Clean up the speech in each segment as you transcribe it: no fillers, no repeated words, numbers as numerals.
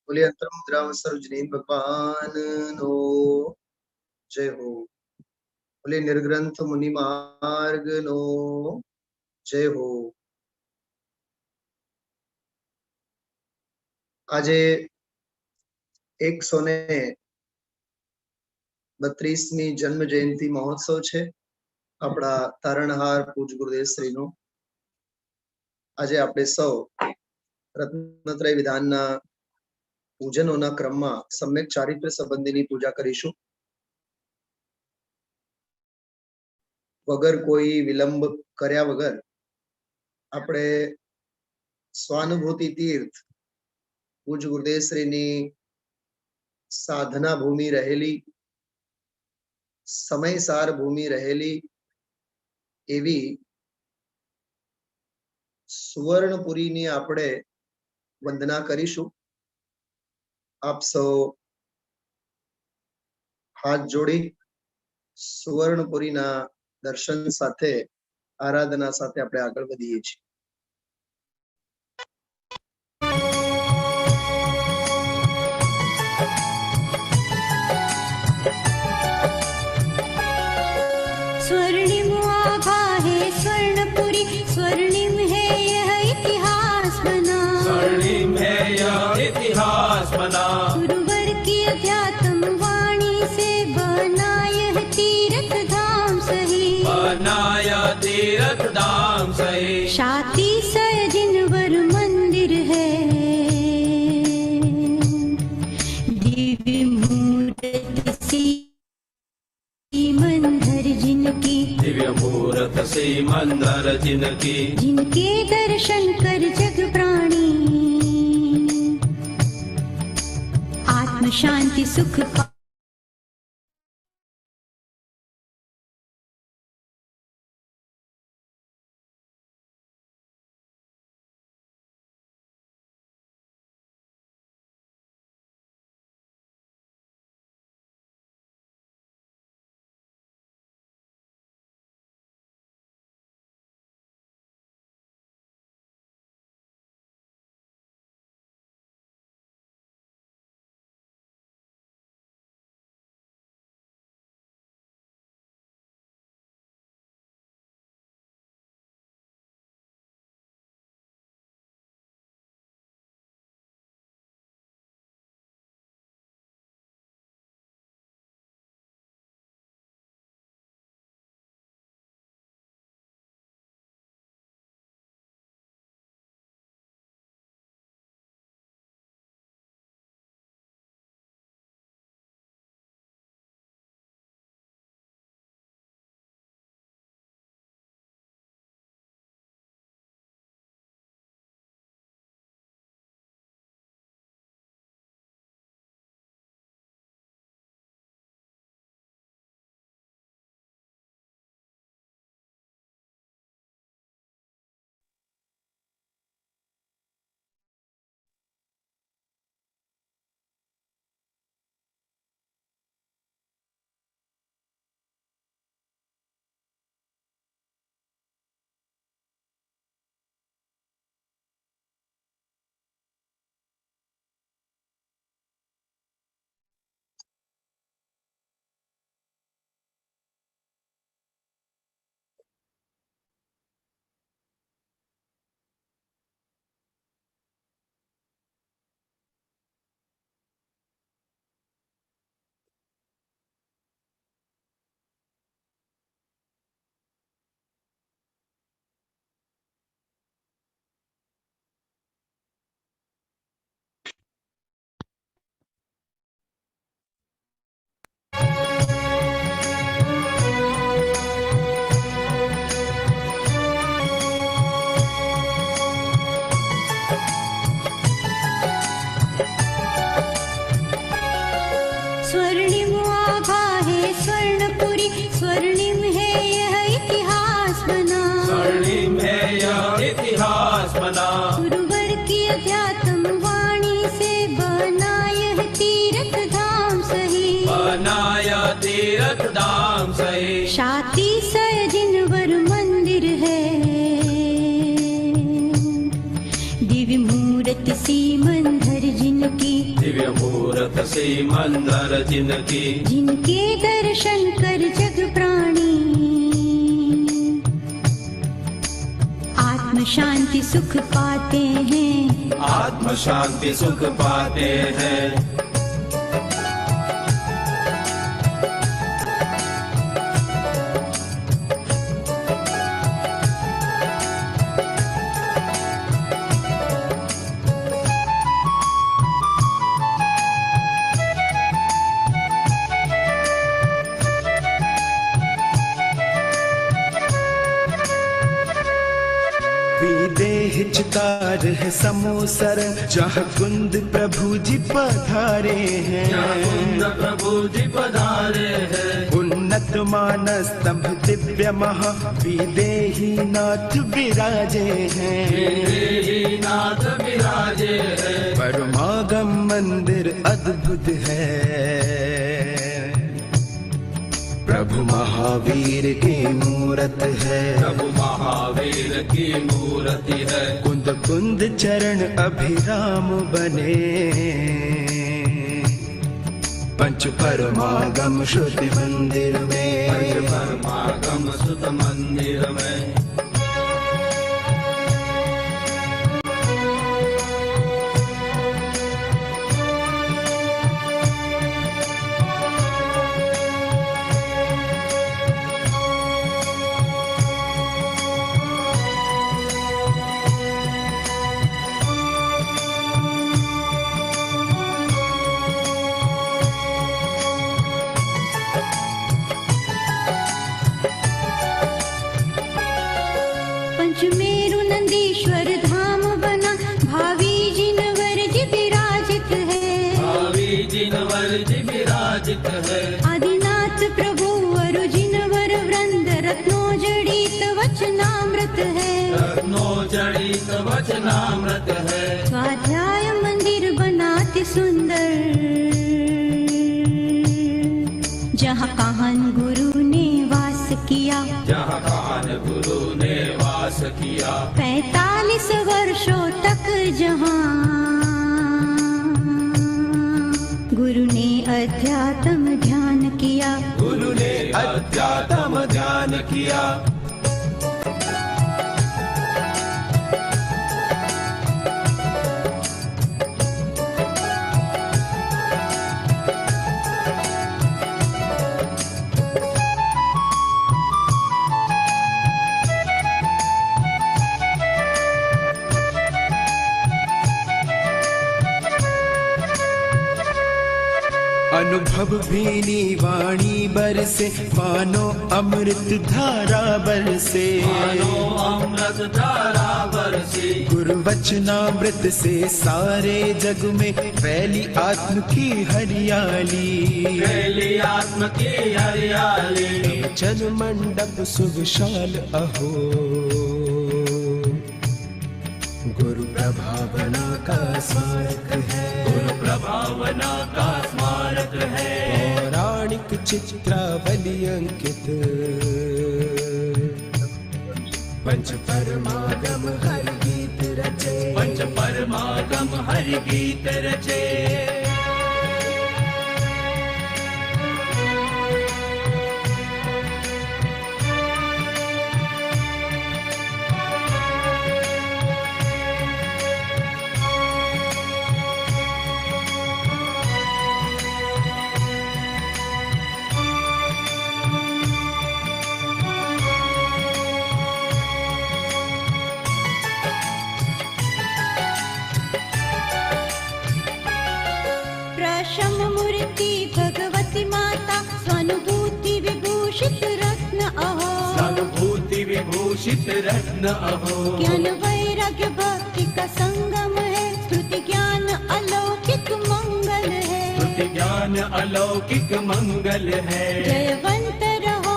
बोलिए अंतर मुद्रा सर्वजनीन भगवान नो जय हो। बोलिए निर्ग्रंथ मुनि मार्ग नो जय हो। आज 132મી जन्म जयंती महोत्सव है अपना तारणहार पूज गुरुदेव श्री नो। आज आप सौ रत्नत्रय विधान पूजनों क्रम में सम्यक चारित्र संबंधी पूजा करीशु। वगर कोई विलंब कर्या वगर अपने स्वानुभूति तीर्थ पूज गुरुदेव श्री साधना भूमि रहेली, समयसार भूमि रहेली एवी सुवर्णपुरी नी आपणे वंदना करीशु। आप सौ हाथ जोड़ी सुवर्णपुरी ना दर्शन साथे आराधना साथे आपणे आगळ वधीए छीए। स्वर्णिम आभा है स्वर्णपुरी, स्वर्णिम है यह इतिहास बना, स्वर्णिम है यह इतिहास बना। गुरुवर की अध्यात्म वाणी से बना यह तीर्थ धाम सही, बना यह तीर्थ धाम सही। शाती सजिनवर मंदिर है, दिव्य मूर्ति सी मंदिर जिनकी, दिव्य मूर्त से मंदिर जिनकी, जिनके दर्शन कर जग प्राणी आत्म शांति सुख से मंदर जिनकी, जिनके दर्शन कर जग प्राणी आत्म शांति सुख पाते हैं, आत्म शांति सुख पाते हैं। विदेह चितार है समोसर, जहाँ कुंद प्रभु जी पधारे हैं, कुंद प्रभु जी पधारे हैं। उन्नत मानस स्तंभ दिव्य महा विदेही नाथ विराजे हैं, विदेही नाथ विराजे हैं। परमागम मंदिर अद्भुत है, प्रभु महावीर की मूरत है, प्रभु महावीर की मूर्ति है। कुंद कुंद चरण अभिराम बने, पंच परमागम श्रुति मंदिर में, पंच परमागम सुत मंदिर में। पंचमेरु नंदीश्वर धाम बना, भावी जिनवर जी विराजित है, भावी जिनवर जी विराजित है। आदिनाथ प्रभु अरु जिनवर वृंद रत्नो जड़ित वचनामृत है, रत्नो जड़ित वचनामृत है। स्वाध्याय मंदिर बनाते सुंदर, जहाँ काहन गुरु ने वास किया, जहाँ कान गुरु ने वास किया। 45 वर्षों तक जहाँ गुरु ने अध्यात्म ध्यान किया, गुरु ने अध्यात्म ध्यान किया। अनुभव भीनी वाणी बरसे, मानो अमृत धारा बरसे, मानो अमृत धारा बरसी। गुरु वचनामृत से सारे जग में फैली आत्म की हरियाली, फैली आत्म की हरियाली। जन मंडप सुविशाल अहो, गुरु प्रभावना का स्मारक है, गुरु प्रभावना का स्मारक है। पौराणिक चित्रावली अंकित, पंच परमागम हरि गीत रचे, पंच परमागम हरि गीत रचे। प्रशम मूर्ति भगवती माता, स्वानुभूति विभूषित रत्न अहो, स्वानुभूति विभूषित रत्न अहो। ज्ञान वैराग्य भक्ति का संगम है, स्तुति ज्ञान अलौकिक मंगल है, स्तुति ज्ञान अलौकिक मंगल है। जयवंत रहो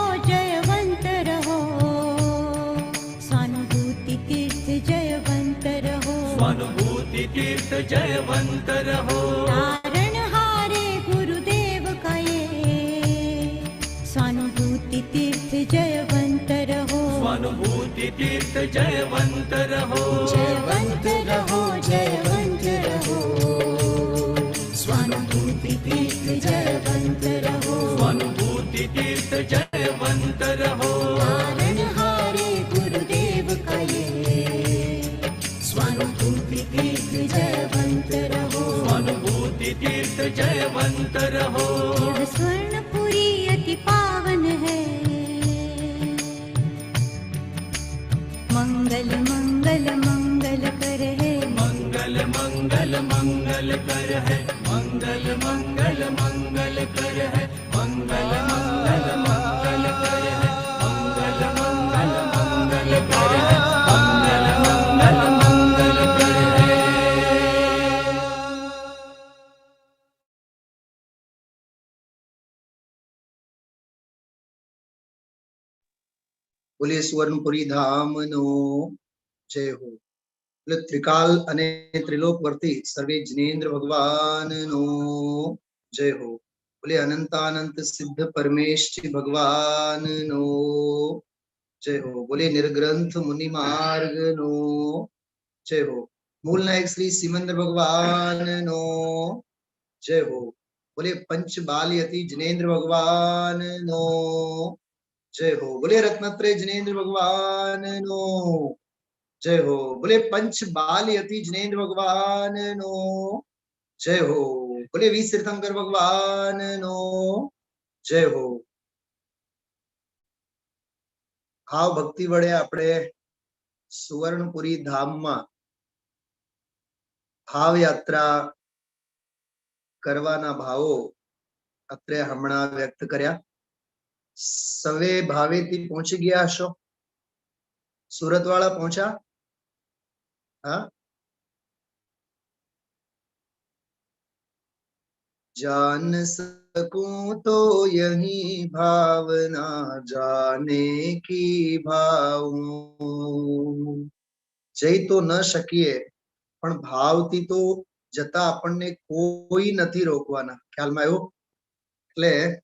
स्वानुभूति तीर्थ, जयवंत रहो स्वानुभूति तीर्थ, जयवंत रहो। तारण हारे गुरुदेव का ये, स्वानुभूति तीर्थ जयवंत रहो, स्वानुभूति तीर्थ, जयवंत रहो। जयवंत रहो, जयवंत रहो, स्वानुभूति तीर्थ जयवंत रहो, स्वानुभूति तीर्थ जयवंत रहो, तारणहारे गुरुदेव का ये स्वानुभूति तीर्थ जयवंत रहो, स्वानुभूति तीर्थ जयवंत रहो। यह स्वर्णपुरी अति पावन है, मंगल मंगल मंगल कर है, मंगल मंगल मंगल कर है, मंगल मंगल मंगल कर है, मंगल मंगल मंगल कर है, मंगल मंगल मंगल कर है, मंगल मंगल मंगल कर है। બોલીએ સુવર્ણપુરી ધામનો જય હો। એટલે ત્રિકાલ અને ત્રિલોકવર્તી સર્વે જિનેન્દ્ર ભગવાનનો જય હો। બોલે અનંતાનંત સિદ્ધ પરમેશ્વરી ભગવાનનો જય હો। બોલે નિર્ગ્રંથ મુનિ માર્ગનો જય હો। મૂળ નાયક શ્રી સિમંદર ભગવાનનો જય હો। બોલે પંચ બાલી અતિ જિનેન્દ્ર ભગવાનનો जय हो। बोले रत्नत्रय जिनेन्द्र भगवान नो जय हो। बोले पंच बाली अति जिनेन्द्र भगवान नो जय हो। बोले वीस तीर्थंकर भगवान नो जय हो। भाव भक्ति वडे आपणे सुवर्णपुरी धाम में भाव यात्रा करवाना भावो अत्रे हमणा व्यक्त कर्या। सवे भावे थी पहुंची गया हशो? सूरत वाला पहुंचा? हाँ, जान सकूं तो यही भावना जाने की भावूं। जई तो न शकीए पण भावती तो जता आपणने कोई नथी रोकवाना। ख्याल में आव्यो? એટલે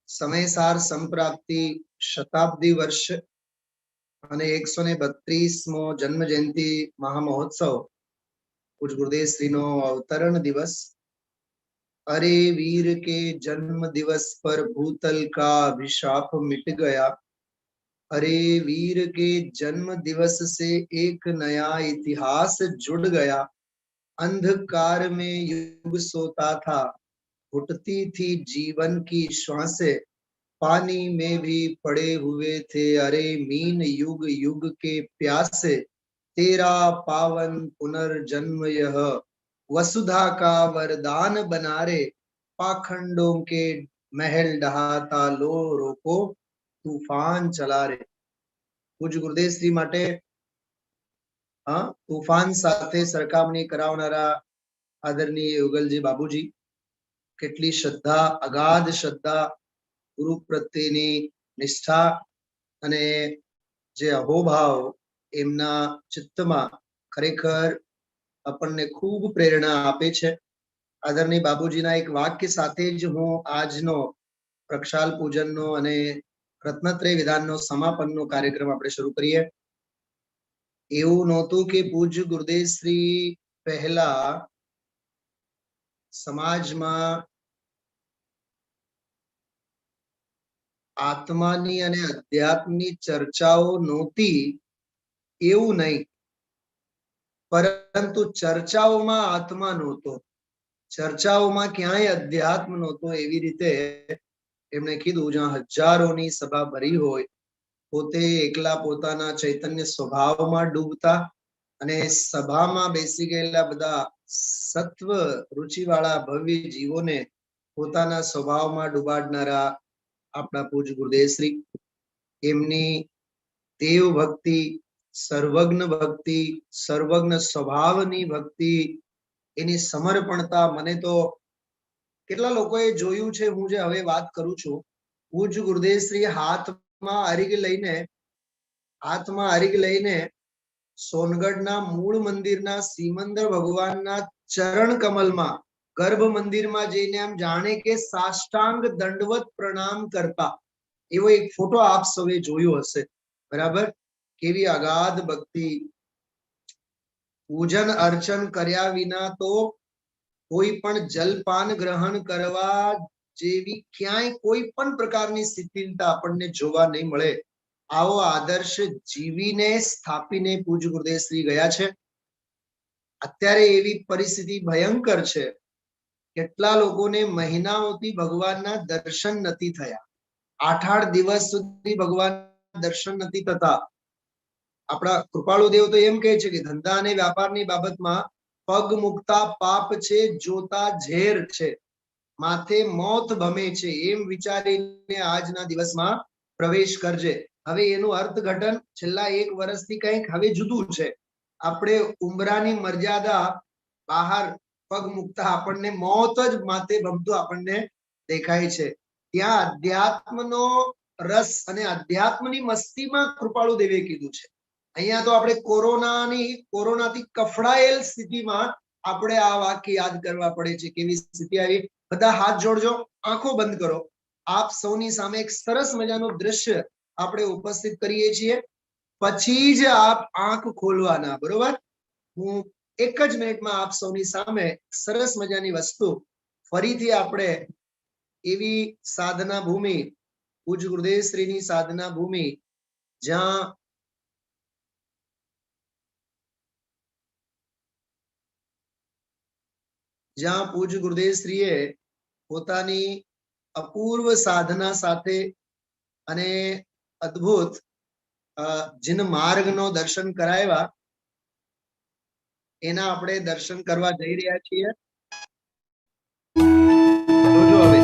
समयसार संप्राप्ति शताब्दी वर्ष અને 132મો जन्म जयंती महामहोत्सव पूज्य गुरुदेव श्री नो अवतरण दिवस। अरे वीर के जन्म दिवस पर भूतल का अभिशाप मिट गया। अरे वीर के जन्म दिवस से एक नया इतिहास जुड़ गया। अंधकार में युग सोता था, उठती थी जीवन की श्वासें, पानी में भी पड़े हुए थे अरे मीन युग युग के प्यासे। तेरा पावन पुनर्जन्म यह वसुधा का वरदान बना रे। पाखंडों के महल ढहाता लो रोको, तूफान चला रे। पूज्य गुरुदेव श्री माटे हाँ तूफान साथे सरकामणी करावनारा आदरणीय युगलजी बाबूजी કેટલી શ્રદ્ધા, અગાધ શ્રદ્ધા, ગુરુ પ્રત્યેની નિષ્ઠા અને જે અહોભાવ એમના ચિત્તમાં ખરેખર આપણને ખૂબ પ્રેરણા આપે છે। આદરણીય બાબુજીના એક વાક્ય સાથે જ હું આજનો પ્રક્ષાલ પૂજનનો અને રત્નત્રય વિધાનનો સમાપનનો કાર્યક્રમ આપણે શરૂ કરીએ। એવું નહોતું કે પૂજ્ય ગુરુદેવ શ્રી પહેલા સમાજમાં આત્માની અને અધ્યાત્મની ચર્ચાઓ નહોતી એવું નહીં, પરંતુ ચર્ચાઓમાં આત્મા નહોતો, ચર્ચાઓમાં ક્યાંય અધ્યાત્મ નહોતો। એવી રીતે એમણે કીધું જ્યાં હજારોની સભા ભરી હોય, પોતે એકલા પોતાના ચૈતન્ય સ્વભાવમાં ડૂબતા અને સભામાં બેસી ગયેલા બધા સત્વ રુચિવાળા ભવ્ય જીવોને પોતાના સ્વભાવમાં ડૂબાડનારા આપણા પૂજ્ય ગુરુદેવશ્રી, એમની દેવ ભક્તિ, સર્વજ્ઞ સ્વભાવની ભક્તિ, એની સમર્પણતા મને તો કેટલા લોકોએ જોયું છે। હું જે હવે વાત કરું છું, પૂજ્ય ગુરુદેવશ્રી હાથમાં અરીગ લઈને સોનગઢના મૂળ મંદિરના સિમંદર ભગવાનના ચરણ કમલમાં ગર્ભ મંદિરમાં જઈને આમ જાણે કે સાષ્ટાંગ દંડવત પ્રણામ કરતા એવો એક ફોટો આપ સૌએ જોયો હશે, બરાબર? કેવી અગાધ ભક્તિ। પૂજન અર્ચન કર્યા વિના તો કોઈ પણ જલપાન ગ્રહણ કરવા જેવી ક્યાંય કોઈ પણ પ્રકારની શિથિલતા આપણને જોવા નહીં મળે. આવો આદર્શ જીવીને સ્થાપીને પૂજ્ય ગુરુદેવ શ્રી ગયા છે. અત્યારે એવી પરિસ્થિતિ ભયંકર છે, કેટલા લોકોને મહિનાઓથી ભગવાનના દર્શન નથી થયા. 8-8 દિવસ સુધી ભગવાન દર્શન નથી થતા. આપણા કૃપાળુ દેવ તો એમ કહે છે કે ધંધા અને વ્યાપારની બાબતમાં પગ મુકતા પાપ છે, જોતા ઝેર છે, માથે મોત ભમે છે, એમ વિચારીને આજના દિવસમાં પ્રવેશ કરજે. હવે એનું અર્થઘટન છેલ્લા 1 વર્ષથી કંઈક હવે જુદું છે. આપણે ઉંબરાની મર્યાદા બહાર પગ મુકતા આપણને મોત જ માથે ભમતું આપણને દેખાય છે. ત્યાં અધ્યાત્મનો રસ અને અધ્યાત્મની મસ્તીમાં કૃપાળુ દેવે કીધું છે. અહીંયા તો આપણે કોરોનાથી કફડાયેલ સ્થિતિમાં આપણે આ વાક્ય યાદ કરવા પડે છે. કેવી સ્થિતિ આવી? બધા હાથ જોડજો, આંખો બંધ કરો. આપ સૌની સામે એક સરસ મજાનું દ્રશ્ય આપણે ઉપસ્થિત કરીએ છીએ, પછી જ આપ આંખ ખોલવાના, બરોબર? હું એક જ મિનિટમાં આપ સૌની સામે સરસ મજાની વસ્તુ ફરીથી આપણે એવી સાધના ભૂમિ, પૂજ્ય ગુરુદેવ શ્રીની સાધના ભૂમિ, જ્યાં પૂજ્ય ગુરુદેવ શ્રીએ પોતાની અપૂર્વ સાધના સાથે અને અદ્ભુત જીન માર્ગનો દર્શન કરાવ્યા, એના આપણે દર્શન કરવા જઈ રહ્યા છીએ. જોજો હવે.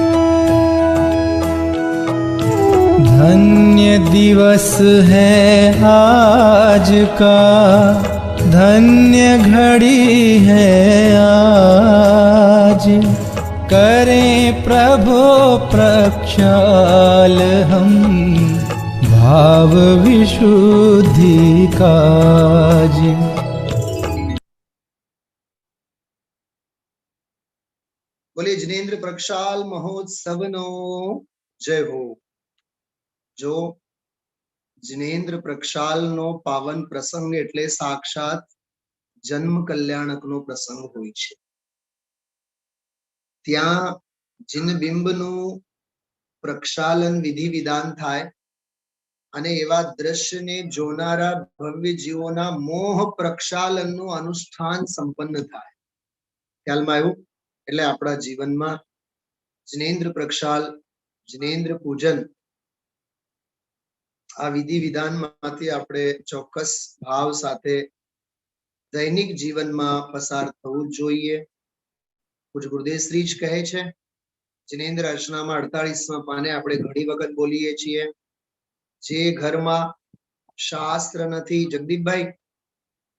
धन्य दिवस है आज का, धन्य घड़ी है आज, करें प्रभु प्रक्षाल हम भाव विशुद्धि काज। बोले जिनेन्द्र प्रक्षाल महोत्सवनो जय हो. जो जिनेन्द्र प्रक्षालनो पावन प्रसंग એટલે સાક્ષાત જન્મ કલ્યાણકનો પ્રસંગ હોય છે. ત્યાં જીન બિંબનું પ્રક્ષાલન વિધિ વિધાન થાય અને એવા દ્રશ્યને જોનારા ભવ્ય જીવોના મોહ પ્રક્ષાલનનું અનુષ્ઠાન સંપન્ન થાય. ખ્યાલમાં આવ્યું? એટલે આપણા જીવનમાં जिनेन्द्र प्रक्षाल, जिनेन्द्र पूजन, આ વિધિ વિધાનમાંથી આપણે ચોક્કસ ભાવ સાથે દૈનિક જીવનમાં પસાર થવું જોઈએ. પૂજ્ય ગુરુદેવ શ્રી જ કહે છે, जिनेन्द्र अर्चनाમાં 48મા પાને આપણે ઘણી વખત બોલીએ છીએ, જે ઘરમાં શાસ્ત્ર નથી, જગદીપભાઈ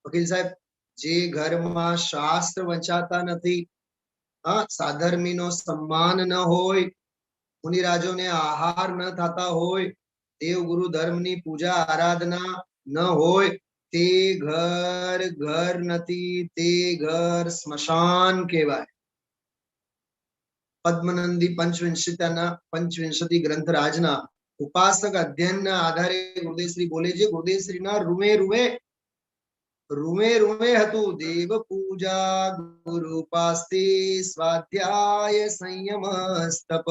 વકીલ સાહેબ, જે ઘરમાં શાસ્ત્ર વંચાતા નથી, સાધર્મીનો સન્માન ન હોય, મુનિરાજોને આહાર ન થતા હોય, દેવ ગુરુ ધર્મની પૂજા આરાધના ન હોય, તે ઘર ઘર નથી, તે ઘર સ્મશાન કહેવાય. પદ્મનંદી પંચવિંશતિ ગ્રંથ રાજના ઉપાસક અધ્યયનના આધારે ગુરુદેવશ્રી બોલે છે, ગુરુદેવશ્રીના રૂમે રૂમે હતું દેવ પૂજા, ગુરુ પાસ્તે સ્વાધ્યાય સંયમ સ્તપ,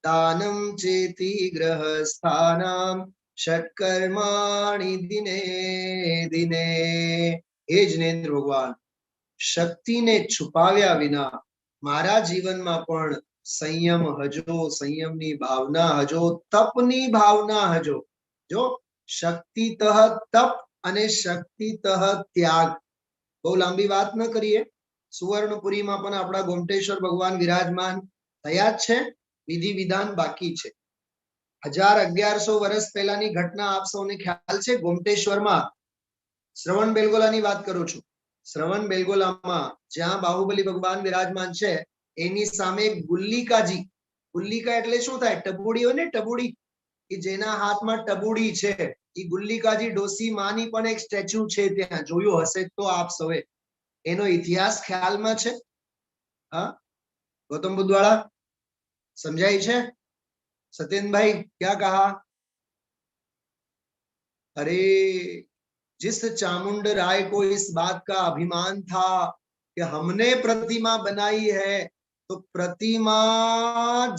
દાનમ ચેતી ગ્રહસ્થાનામ ષટ્કર્માણિ દિને દિને. હે જિનેન્દ્ર ભગવાન, શક્તિને છુપાવ્યા વિના મારા જીવનમાં પણ સંયમ હજો, સંયમની ભાવના હજો, તપની ભાવના હજો. જો શક્તિતઃ તપ અને શક્તિતઃ ત્યાગ. બહુ લાંબી વાત ન કરીએ. સુવર્ણપુરીમાં પણ આપણા ગોમટેશ્વર ભગવાન વિરાજમાન થયા જ છે, વિધિ વિધાન બાકી છે. 1000-1100 વર્ષ પહેલાની ઘટના આપ સૌને ખ્યાલ છે. ગોમટેશ્વરમાં શ્રવણ બેલગોલાની વાત કરું છું. શ્રવણ બેલગોલામાં જ્યાં બાહુબલી ભગવાન વિરાજમાન છે, એની સામે ગુલ્લિકાજી, ગુલ્લિકા એટલે શું થાય? ટબુડી હોય ને, ટબુડી, કે જેના હાથમાં ટબુડી છે, એ ગુલ્લિકાજી ડોસી માની પણ એક સ્ટેચ્યુ છે ત્યાં, જોયું હશે તો આપ સૌએ. એનો ઇતિહાસ ખ્યાલમાં છે? હા, ગૌતમ બુદ્ધવાળા समझाई छे? सत्येंद्र भाई क्या कहा? अरे जिस चामुंड राय को इस बात का अभिमान था कि हमने प्रतिमा बनाई है तो प्रतिमा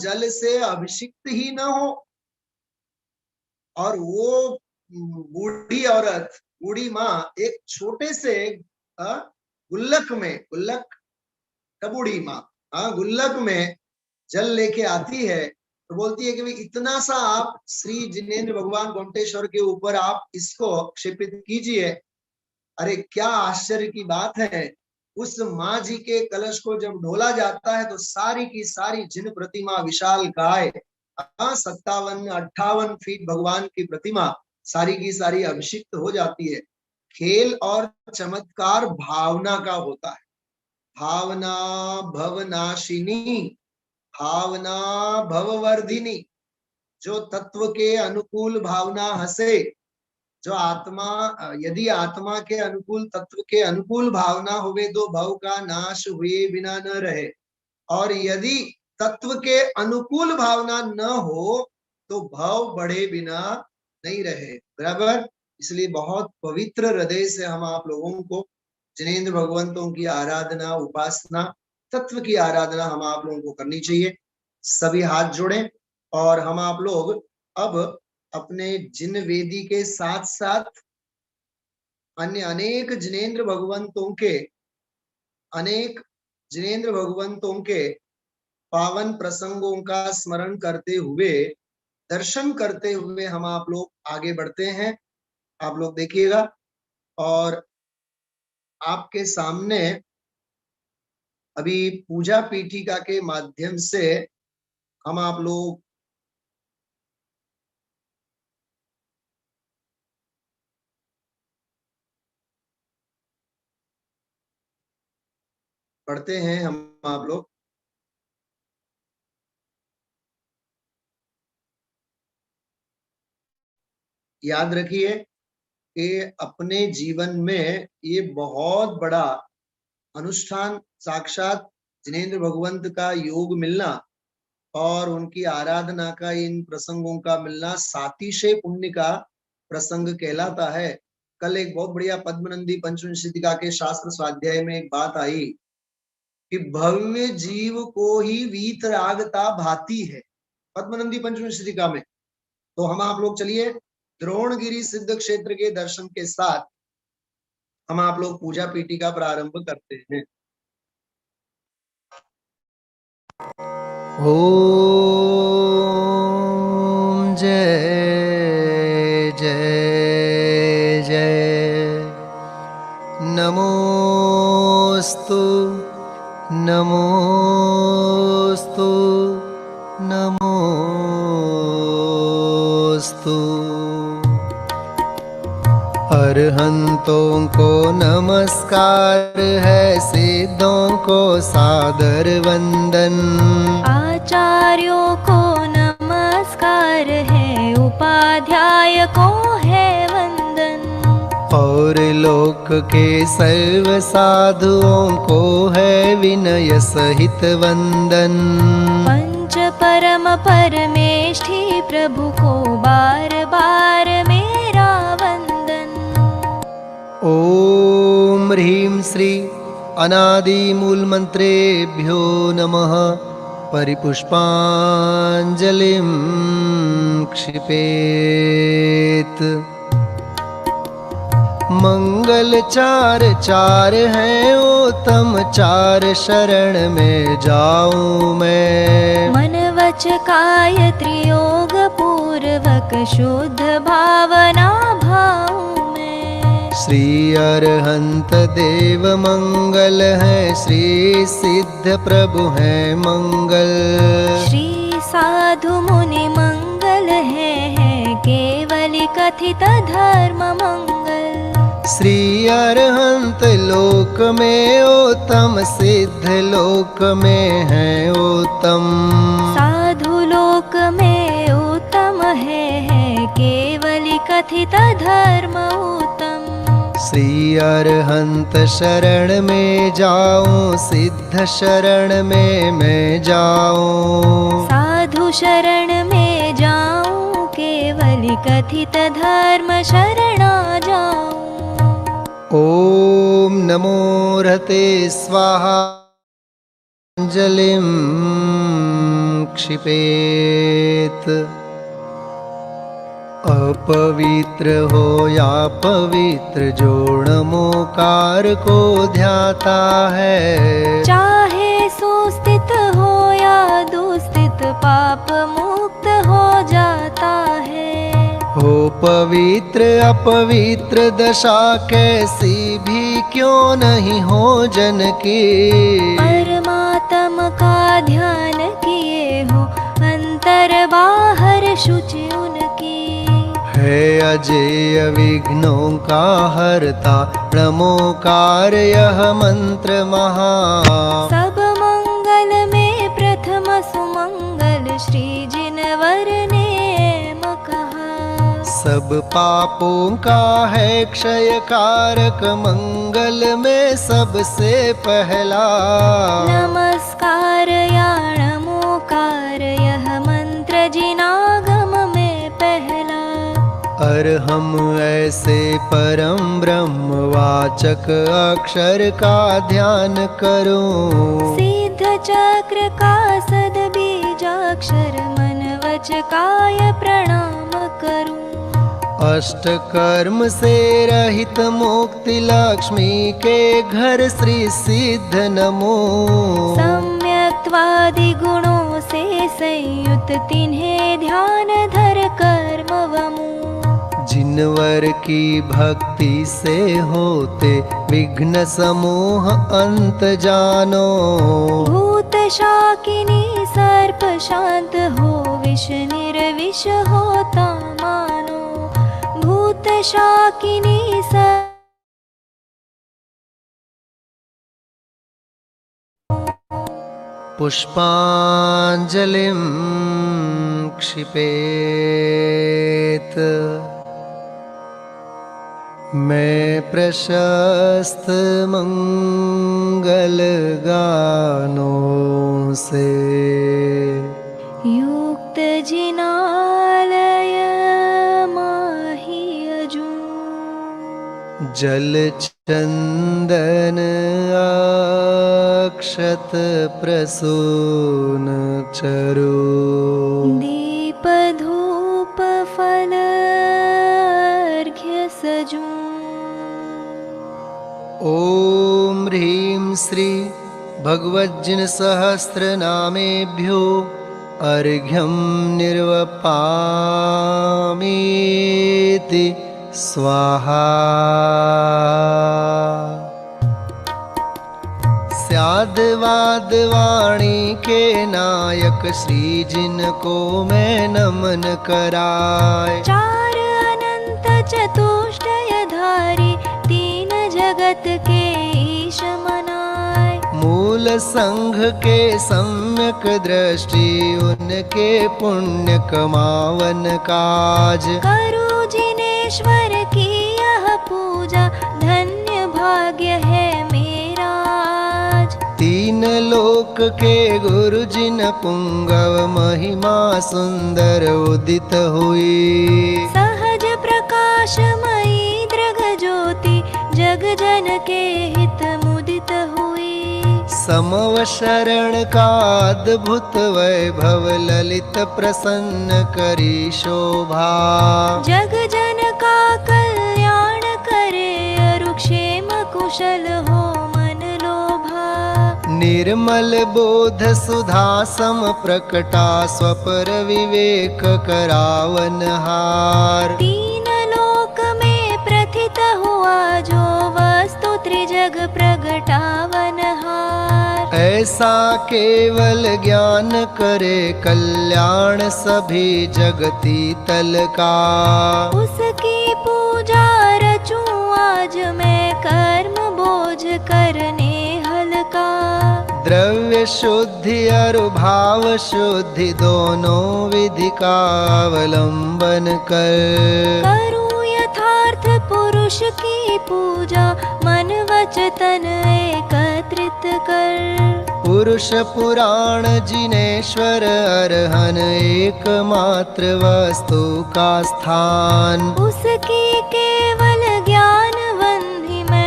जल से अभिषिक्त ही न हो, और वो बूढ़ी औरत, बूढ़ी माँ एक छोटे से गुल्लक में, गुल्लक का बूढ़ी माँ गुल्लक में जल लेके आती है, तो बोलती है कि भाई इतना सा आप श्री जिनेंद्र भगवान गोमटेश्वर के ऊपर आप इसको क्षेपित कीजिए। अरे क्या आश्चर्य की बात है, उस माँ जी के कलश को जब ढोला जाता है तो सारी की सारी जिन प्रतिमा विशाल काय 57-58 फीट भगवान की प्रतिमा सारी की सारी अभिषिक्त हो जाती है। खेल और चमत्कार भावना का होता है। भावना भवनाशिनी, भावना भववर्धिनी। जो तत्व के अनुकूल भावना हंसे, जो आत्मा, यदि आत्मा के अनुकूल तत्व के अनुकूल भावना हुए तो भव का नाश हुए बिना न रहे, और यदि तत्व के अनुकूल भावना न हो तो भव बढ़े बिना नहीं रहे। बराबर। इसलिए बहुत पवित्र हृदय से हम आप लोगों को जिनेंद्र भगवंतों की आराधना, उपासना, तत्व की आराधना हम आप लोगों को करनी चाहिए। सभी हाथ जोड़ें और हम आप लोग अब अपने जिन वेदी के साथ साथ अन्य अनेक जिनेंद्र भगवंतों के पावन प्रसंगों का स्मरण करते हुए, दर्शन करते हुए हम आप लोग आगे बढ़ते हैं। आप लोग देखिएगा, और आपके सामने अभी पूजा पीठिका के माध्यम से हम आप लोग पढ़ते हैं। हम आप लोग याद रखिए कि अपने जीवन में ये बहुत बड़ा अनुष्ठान, साक्षात जिनेंद्र भगवंत का योग मिलना और उनकी आराधना का, इन प्रसंगों का मिलना सातिशय पुण्य का प्रसंग कहलाता है। कल एक बहुत बढ़िया पद्मनंदी पंचविंशतिका के शास्त्र स्वाध्याय में एक बात आई कि भव्य जीव को ही वीतरागता भाती है, पद्मनंदी पंचविंशतिका में। तो हम आप लोग चलिए द्रोणगिरी सिद्ध क्षेत्र के दर्शन के साथ हम आप लोग पूजा पीठिका प्रारंभ करते हैं। ओम जय जय जय। नमोस्तु नमोस्तु नमोस्तु। अरहंतों को नमस्कार है, सिद्धों को सादर वंदन। आचार्यों को नमस्कार है, उपाध्याय को है वंदन। और लोक के सर्व साधुओं को है विनय सहित वंदन। पंच परम परमेष्ठी प्रभु को बार बार मेरा वंदन। ओम ह्रीं श्री अनादि मूल मंत्रेभ्यो नमः। परिपुष्पांजलिं क्षिपेत। मंगल चार चार हैं, उत्तम चार शरण में जाऊं मैं। मन वच काय त्रियोग पूर्वक शुद्ध भावना भाऊं मैं। श्री अरहंत देव मंगल है, श्री सिद्ध प्रभु है मंगल। श्री साधु मुनि मंगल है केवली कथित धर्म मंगल। श्री अरहंत लोक में उत्तम, सिद्ध लोक में है उत्तम। साधु लोक में उत्तम है केवली कथित धर्म उत्तम। श्री अरहंत शरण में जाऊं, सिद्ध शरण में मैं जाऊं। साधु शरण में जाऊं, केवली कथित धर्म शरणा जाऊं। ॐ नमो रहते स्वाहा अंजलिं क्षिपेत। अपवित्र हो या पवित्र जो नमोकार को ध्याता है, चाहे सुस्थित हो या दुस्थित पाप मुक्त हो जाता है। हो पवित्र अपवित्र दशा कैसी भी क्यों नहीं हो जन की, परमात्मा का ध्यान किए हो अंतर बाहर शुचि उनकी। है अजेय विघ्नों का हरता नमोकार यह मंत्र महा। सब मंगल में प्रथम सुमंगल श्री जिनवर ने कहा। सब पापों का है क्षय कारक मंगल में सबसे पहला। नमस्कार या नमोकार यह मंत्र जिनागम में पहला। और हम ऐसे परम ब्रह्म वाचक अक्षर का ध्यान करूं। सिद्ध चक्र का सद बीजाक्षर मन वच काय प्रणाम करूं। अष्ट कर्म से रहित मुक्ति लक्ष्मी के घर श्री सिद्ध नमो। सम्यक्त्वादि गुणों से संयुक्त तिन्हें ध्यान धर कर्म वमु। जिनवर की भक्ति से होते विघ्न समूह अंत जानो। भूत शाकिनी सर्प शांत हो विष निर्विष होता मानो। भूत शाकिनी सर्प पुष्पांजलिं क्षिपेत। मैं प्रशस्त मंगल गानों से युक्त जिनालय माही अजूं। जल चंदन अक्षत प्रसून चरु। दीप धूप फल अर्घ्य सजूं। ओम ह्रीं श्री भगवज्जिन सहस्र नामेभ्यो अर्घ्यं निर्वपामीति स्वाहा। स्याद्वाद वाणी के नायक श्री जिनको मैं नमन कराय। चार अनंत चतुष्टयधारी तीन जगत के ईश मनाय। मूल संघ के सम्यक दृष्टि उनके पुण्य कमावन काज। करो जिनेश्वर की यह पूजा धन्य भाग्य है मेरा आज। तीन लोक के गुरु जिन पुंगव महिमा सुंदर उदित हुई। सहज प्रकाशमयी दृग ज्योति जग जन के हित मुदित हुई। समव शरण का अद्भुत वैभव ललित प्रसन्न करी शोभा। जग जन का कल्याण करे अरुक्षेम कुशल हो मन लोभा। निर्मल बोध सुधा सम प्रकटा स्वपर विवेक करावन हार। तीन लोक में प्रथित हुआ जो वस्तु त्रिजग प्रगटावन हार। ऐसा केवल ज्ञान करे कल्याण सभी जगती तल का। उसकी पूजा रचूं आज मैं कर्म बोझ करने हल्का। द्रव्य शुद्धि और भाव शुद्धि दोनों विधि का अवलंबन कर। करूं यथार्थ पुरुष की पूजा मन वच तन एकत्रित कर। पुरुष पुराण जिनेश्वर अरहन एकमात्र वस्तु का स्थान। उसकी केवल ज्ञान वन्हि मैं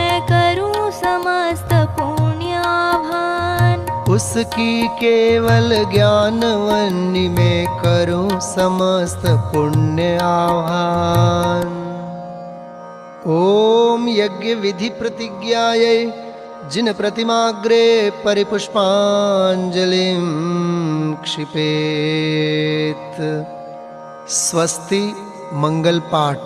उसकी केवल ज्ञान वन्नी में करूं समस्त पुण्य आह्वान। ओम यज्ञ विधि प्रतिज्ञायै जिन प्रतिमाग्रे परिपुष्पांजलिं क्षिपेत। स्वस्ति मंगल पाठ।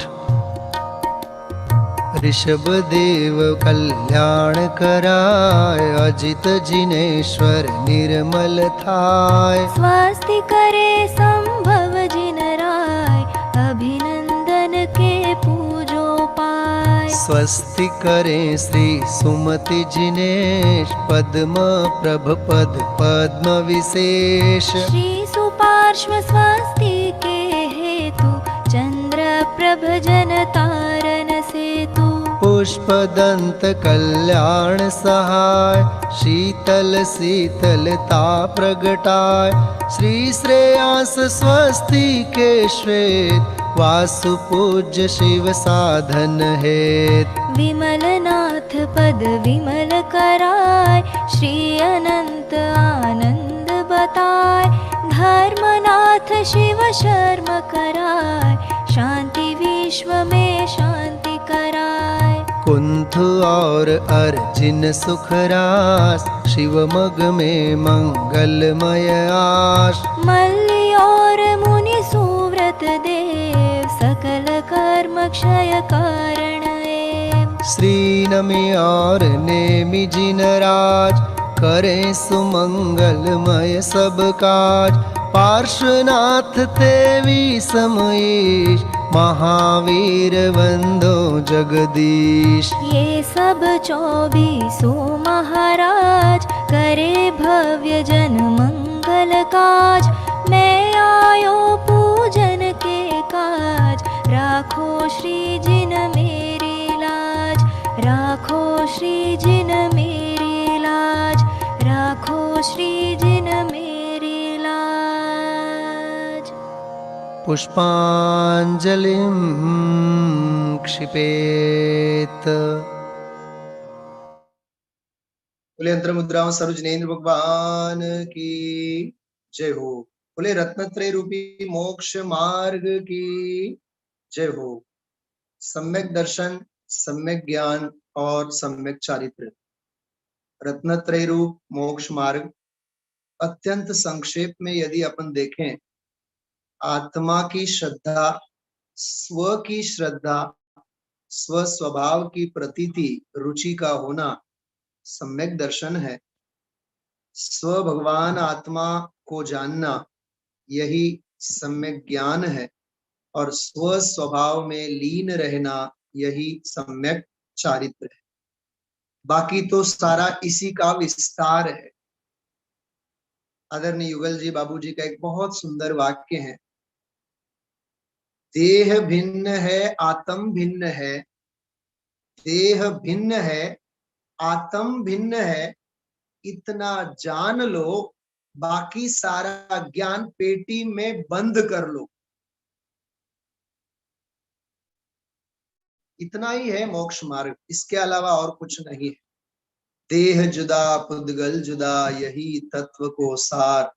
ऋषभ देव कल्याण कराय, अजित जिनेश्वर निर्मल थाय। स्वस्ति करे संभव जिन राय, अभिनंदन के पूजो पाय। स्वस्ति करें श्री सुमति जिनेश, पद्म प्रभ पद पद्म विशेष। श्री सुपार्श्व स्वस्ति के हेतु, चंद्र प्रभ जन तारन सेतु। पुष्पदंत कल्याण सहाय, शीतल शीतलता प्रगटाय। श्री श्रेयांस स्वस्ति के श्वेत, वासु पूज्य शिव साधन हेत। विमल नाथ पद विमल कराय, श्री अनंत आनंद बताय। धर्मनाथ शिव शर्म कराय, शांति विश्व में शांति कराय। कुंथ और अर्जिन सुख रास, शिव मग में मंगलमय आश। मल्ली और मुनि सुव्रत देव, सकल कर्म क्षय कारण एव। श्री नमि और नेमि जिन राज, करें सुमंगलमय सब काज। पार्श्वनाथ तेवी समईश, महावीर वंदो जगदीश। ये सब 24 महाराज, करे भव्य जन मंगल काज। मैं आयो पूजन के काज, राखो श्री जिन मेरी लाज। राखो श्री जिन मेरी लाज, राखो श्री जिन मेरी लाज। पुष्पांजलिं क्षिपेत। बोले यंत्र मुद्राओं सर्व जिनेन्द्र भगवान की जय हो। बोले रत्नत्रय रूपी मोक्ष मार्ग की जय हो। सम्यक दर्शन, सम्यक ज्ञान और सम्यक चारित्र, रत्नत्रय रूप मोक्ष मार्ग। अत्यंत संक्षेप में यदि अपन देखें, आत्मा की श्रद्धा, स्व की श्रद्धा, स्व स्वभाव की प्रतीति रुचि का होना सम्यक दर्शन है। स्व भगवान आत्मा को जानना यही सम्यक ज्ञान है, और स्व स्वभाव में लीन रहना यही सम्यक चारित्र है। बाकी तो सारा इसी का विस्तार है। आदरणीय युगल जी बाबू जी का एक बहुत सुंदर वाक्य है, देह भिन्न है आत्म भिन्न है। देह भिन्न है आत्म भिन्न है, इतना जान लो, बाकी सारा ज्ञान पेटी में बंद कर लो। इतना ही है मोक्ष मार्ग, इसके अलावा और कुछ नहीं है। देह जुदा पुद्गल जुदा, यही तत्व को सार।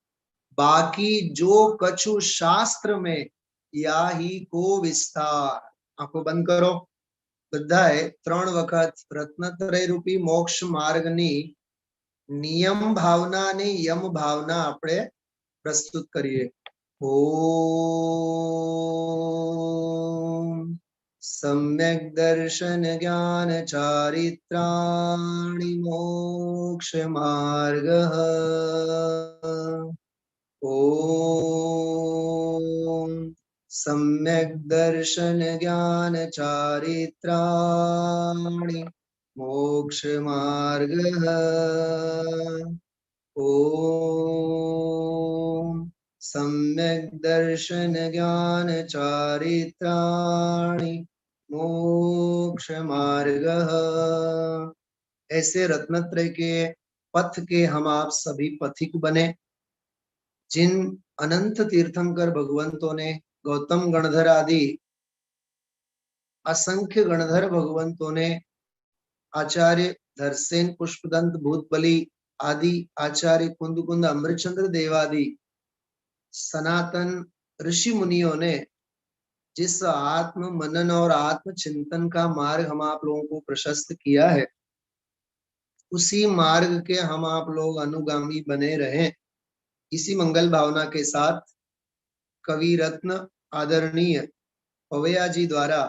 बाकी जो कछु शास्त्र में, या ही को विस्तार। आंखों बंद करो। बधाए 3 વખત રત્નત્રય રૂપી મોક્ષ માર્ગની નિયમ ભાવના ને યમ ભાવના આપણે પ્રસ્તુત કરીએ। ઓમ सम्यक दर्शन ज्ञान चारित्राणि मोक्ष मार्गः। ओम सम्यक दर्शन ज्ञान चारित्राणि मोक्ष मार्गः। ओम सम्यक दर्शन ज्ञान चारित्राणि मोक्ष मार्गः। ऐसे रत्नत्रय के पथ के हम आप सभी पथिक बने। जिन अनंत तीर्थंकर भगवंतों ने, गौतम गणधर आदि असंख्य गणधर भगवंतों ने, आचार्य धरसेन पुष्पदंत भूतबली आदि आचार्य कुंद कुंद अमृतचंद्र देवादि सनातन ऋषि मुनियों ने जिस आत्म मनन और आत्म चिंतन का मार्ग हम आप लोगों को प्रशस्त किया है, उसी मार्ग के हम आप लोग अनुगामी बने रहें, इसी मंगल भावना के साथ कवि रत्न आदरणीय पवैया जी द्वारा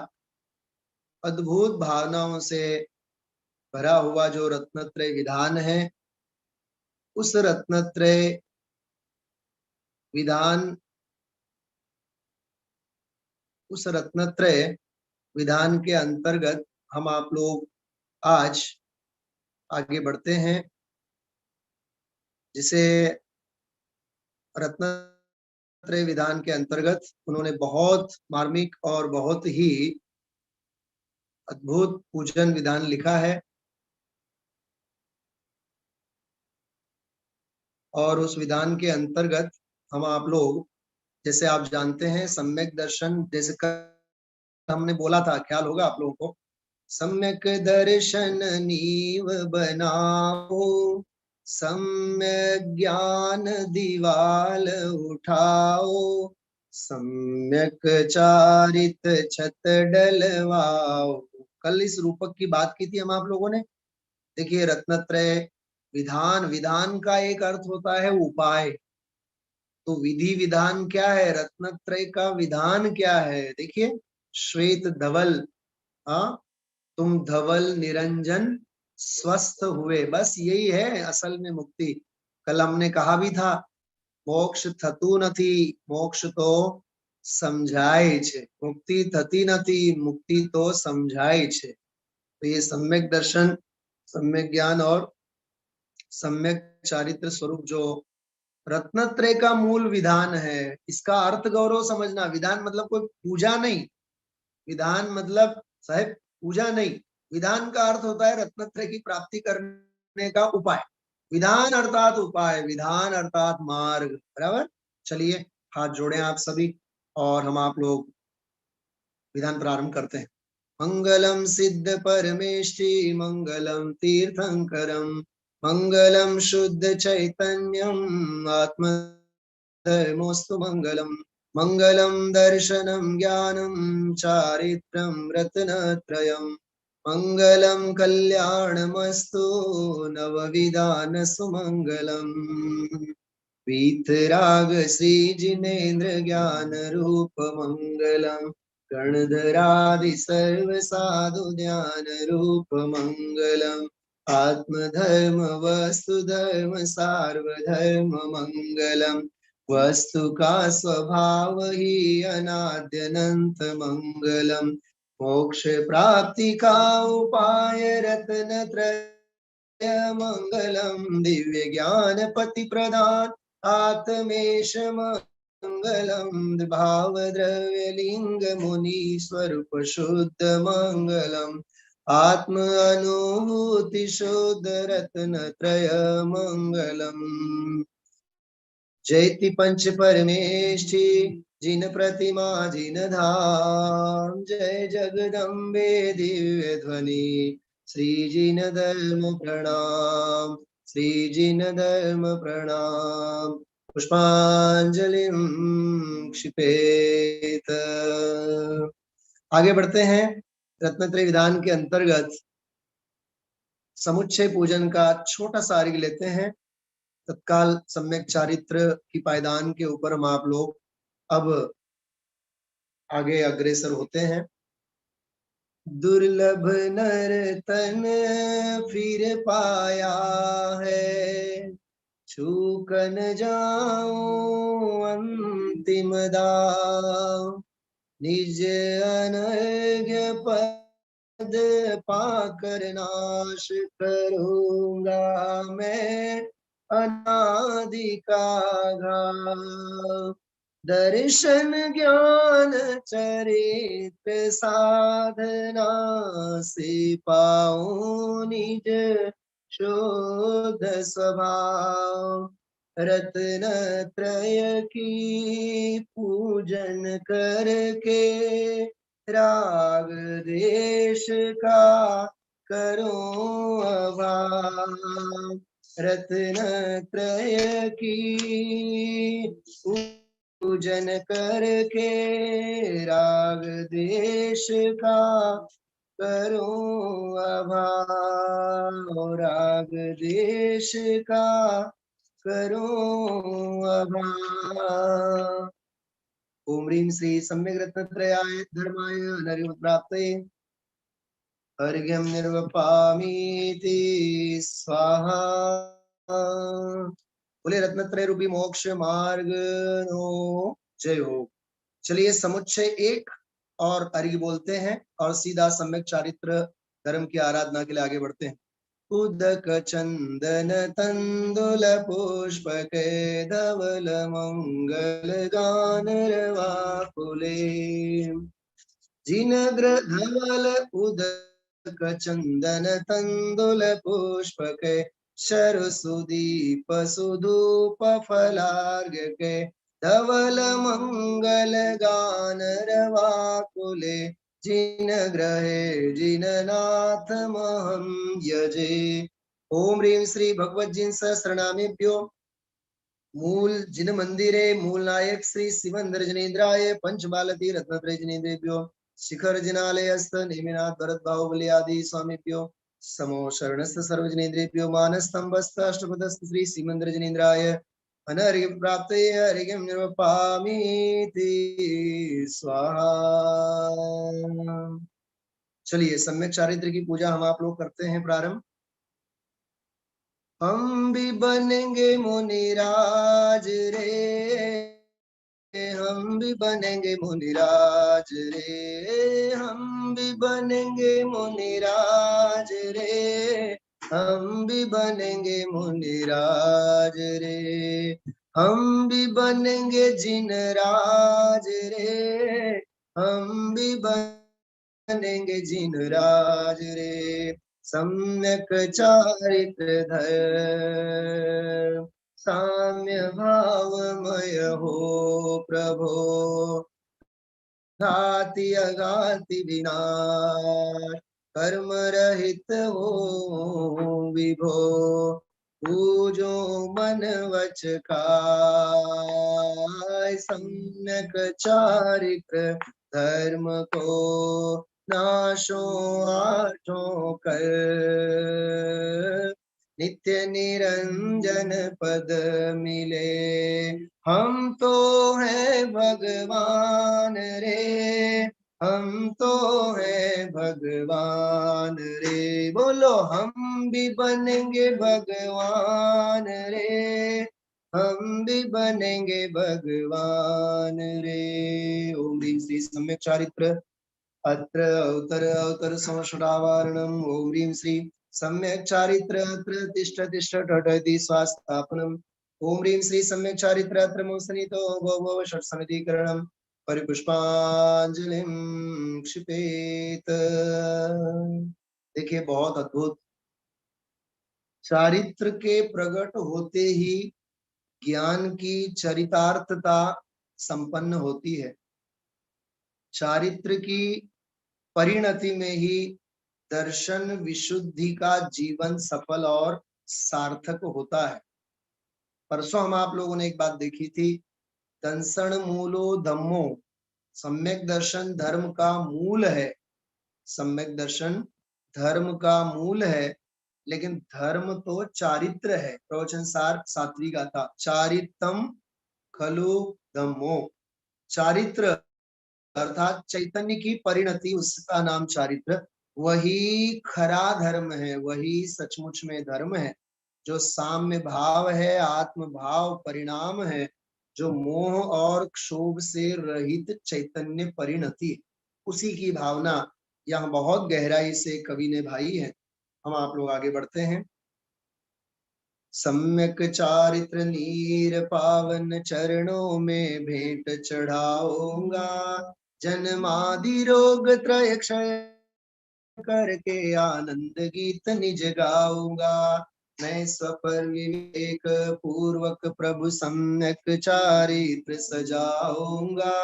अद्भुत भावनाओं से भरा हुआ जो रत्नत्रय विधान है, उस रत्नत्रय विधान उस रत्नत्रय विधान के अंतर्गत हम आप लोग आज आगे बढ़ते हैं, जिसे रत्नत्रय विधान के अंतर्गत उन्होंने बहुत मार्मिक और बहुत ही अद्भुत पूजन विधान लिखा है। और उस विधान के अंतर्गत हम आप लोग, जैसे आप जानते हैं, सम्यक दर्शन, जैसे हमने बोला था, ख्याल होगा आप लोगों को, सम्यक दर्शन नीव बनाओ, सम्यक ज्ञान दीवाल उठाओ, सम्यक चारित छत डलवाओ। कल इस रूपक की बात की थी हम आप लोगों ने। देखिए, रत्नत्रय विधान, विधान का एक अर्थ होता है उपाय। तो विधि विधान क्या है, रत्नत्रय का विधान क्या है? देखिए, श्वेत धवल, हाँ, तुम धवल निरंजन स्वस्थ हुए, बस यही है असल में मुक्ति। कल हमने कहा भी था, मोक्ष थतु नथी, मोक्ष तो समझाय छे, मुक्ति थती नथी, मुक्ति तो समझाय छे। तो ये सम्यक दर्शन, सम्यक ज्ञान और सम्यक चारित्र स्वरूप जो रत्नत्रय का मूल विधान है, इसका अर्थ गौरव समझना। विधान मतलब कोई पूजा नहीं, विधान मतलब साहब पूजा नहीं। विधान का अर्थ होता है रत्नत्रय की प्राप्ति करने का उपाय। विधान अर्थात उपाय, विधान अर्थात मार्ग, बराबर। चलिए, हाथ जोड़े आप सभी और हम आप लोग विधान प्रारंभ करते हैं। मंगलम सिद्ध परमेष्टि, मंगलम तीर्थंकरम, मंगलम शुद्ध चैतन्यम आत्म धर्मोस्तु मंगलम, मंगलम दर्शनम ज्ञानम चारित्रम रत्नत्रयम्, मंगलम कल्याणमस्तु नवविधान सुमंगलम। वीतराग श्री जिनेन्द्र ज्ञान रूप मंगलम, गणधरादि सर्व साधु ध्यान रूप मंगलम, आत्मधर्म वस्तु धर्म सार्वधर्म मंगलम, वस्तु का स्वभाव ही अनाद्यनंत मंगलम, मोक्ष प्राप्ति का उपाय रत्न त्रय मंगलम, दिव्य ज्ञान पति प्रदान आत्मेश मंगलम, भाव द्रव्य लिंग मुनि स्वरूप शुद्ध मंगलम, आत्म अनुभूति शुद्ध रत्न त्रय मंगलम। जयति पंच परमेष्ठि जिन प्रतिमा जिन धाम, जय जगदम्बे दिव्य ध्वनि, श्री जिन धर्म प्रणाम, श्री जिन धर्म प्रणाम। पुष्पांजलि क्षिपेत। आगे बढ़ते हैं। रत्नत्रय विधान के अंतर्गत समुच्चय पूजन का छोटा सा अर्घ्य लेते हैं। तत्काल सम्यक चारित्र की पायदान के ऊपर हम आप लोग अब आगे अग्रसर होते हैं। दुर्लभ नर तन फिर पाया है, छूक न जाऊं अंतिम दाव, निज अनर्घ्य पद पाकर नाश करूंगा मैं अनादि का घाव, दर्शन ज्ञान चरित साधना से पाऊं निज शुद्ध स्वभाव, रत्न त्रय की पूजन करके राग देश का करूं अभाव, रत्नत्रय की पूजन करके राग देश का करो अभाव, राग देश का करो अभाव। ओम ह्रीं श्री सम्यक रत्नत्रयाय धर्माय अनर्घ्यं प्राप्तये अर्घ्यं निर्वपामीति स्वाहा। बोले रत्नत्रय रूपी मोक्ष मार्ग नो जय हो। चलिए समुच्चय एक और अर्घ्य बोलते हैं और सीधा सम्यक चारित्र धर्म की आराधना के लिए आगे बढ़ते हैं। उदक चंदन तंदुल पुष्पक धवल मंगल गान रवा फुले, जिनग्र धवल उदक चंदन तंदुल पुष्पक शरु सुदीप सुधूप फलार्घ्य के धवल मंगल गान रवा कुले, जिन ग्रहे जिन नाथ महं यजे। ओम ह्रीं श्री भगवत जिन सहस्रनामेभ्यो मूल जिन मंदिरे मूल नायक श्री शिवंदर जनेन्द्राय पंचबालती रत्नत्रय जनेन्द्रेभ्यो शिखर जिनालयस्थ नेमिनाथ भरत बाहुबली आदि स्वामीभ्यो समो शरणस्थ सर्वजनेन्द्रेभ्यो मानस्तंभस्थ अष्टपदस्थ श्री शिवंदर जनेन्द्राय अनर्घ्य प्राप्तये अर्घ्यं निर्वपामीति स्वाहा। चलिए सम्यक चारित्र की पूजा हम आप लोग करते हैं प्रारंभ। हम भी बनेंगे मुनिराज रे, हम भी बनेंगे मुनिराज रे, हम भी बनेंगे मुनिराज रे, हम भी बनेंगे मुनिराज रे, हम भी बनेंगे जिन राज रे, हम भी बनेंगे जिन राज रे। सम्यक चारित्र धर्म साम्य भावमय हो प्रभो, घाति अघाति विनाश कर्म रहित हो विभो, पूजो मन वच काय सम्यक चारित्र धर्म को नाशो आठों कर, नित्य निरंजन पद मिले हम तो है भगवान रे, हम तो है भगवान रे। बोलो हम भी बनेंगे भगवान रे, हम भी बनेंगे भगवान रे। ओम ह्रीं श्री सम्यक चारित्र अत्र अवतर अवतर संवत्सरावरणम्। ओम ह्रीं श्री सम्यक चारित्र अत्र तिष्ठ तिष्ठ ठठति स्वास्थापनम्। ओम ह्रीं श्री सम्यक चारित्र अत्र मोसनितो भव षट्समितिकरणम् परिपुष्पांजलिं क्षिपेत। देखिए बहुत अद्भुत, चारित्र के प्रकट होते ही ज्ञान की चरितार्थता संपन्न होती है। चारित्र की परिणति में ही दर्शन विशुद्धि का जीवन सफल और सार्थक होता है। परसों हम आप लोगों ने एक बात देखी थी, दंसण मूलो धम्मो, सम्यक दर्शन धर्म का मूल है, सम्यक दर्शन धर्म का मूल है, लेकिन धर्म तो चारित्र है। प्रवचन सार सात्विक गाथा, चारित्रम खलु धम्मो, चारित्र अर्थात चैतन्य की परिणति, उसका नाम चारित्र, वही खरा धर्म है, वही सचमुच में धर्म है, जो साम्य भाव है, आत्म भाव परिणाम है, जो मोह और क्षोभ से रहित चैतन्य परिणति, उसी की भावना यहाँ बहुत गहराई से कवि ने भाई है। हम आप लोग आगे बढ़ते हैं। सम्यक चारित्र नीर पावन चरणों में भेंट चढ़ाऊंगा, जन्मादि रोग त्रय क्षय करके आनंद गीत निज गाऊंगा। मैं स्वपर विवेक पूर्वक प्रभु सम्यक चारित्र सजाऊंगा,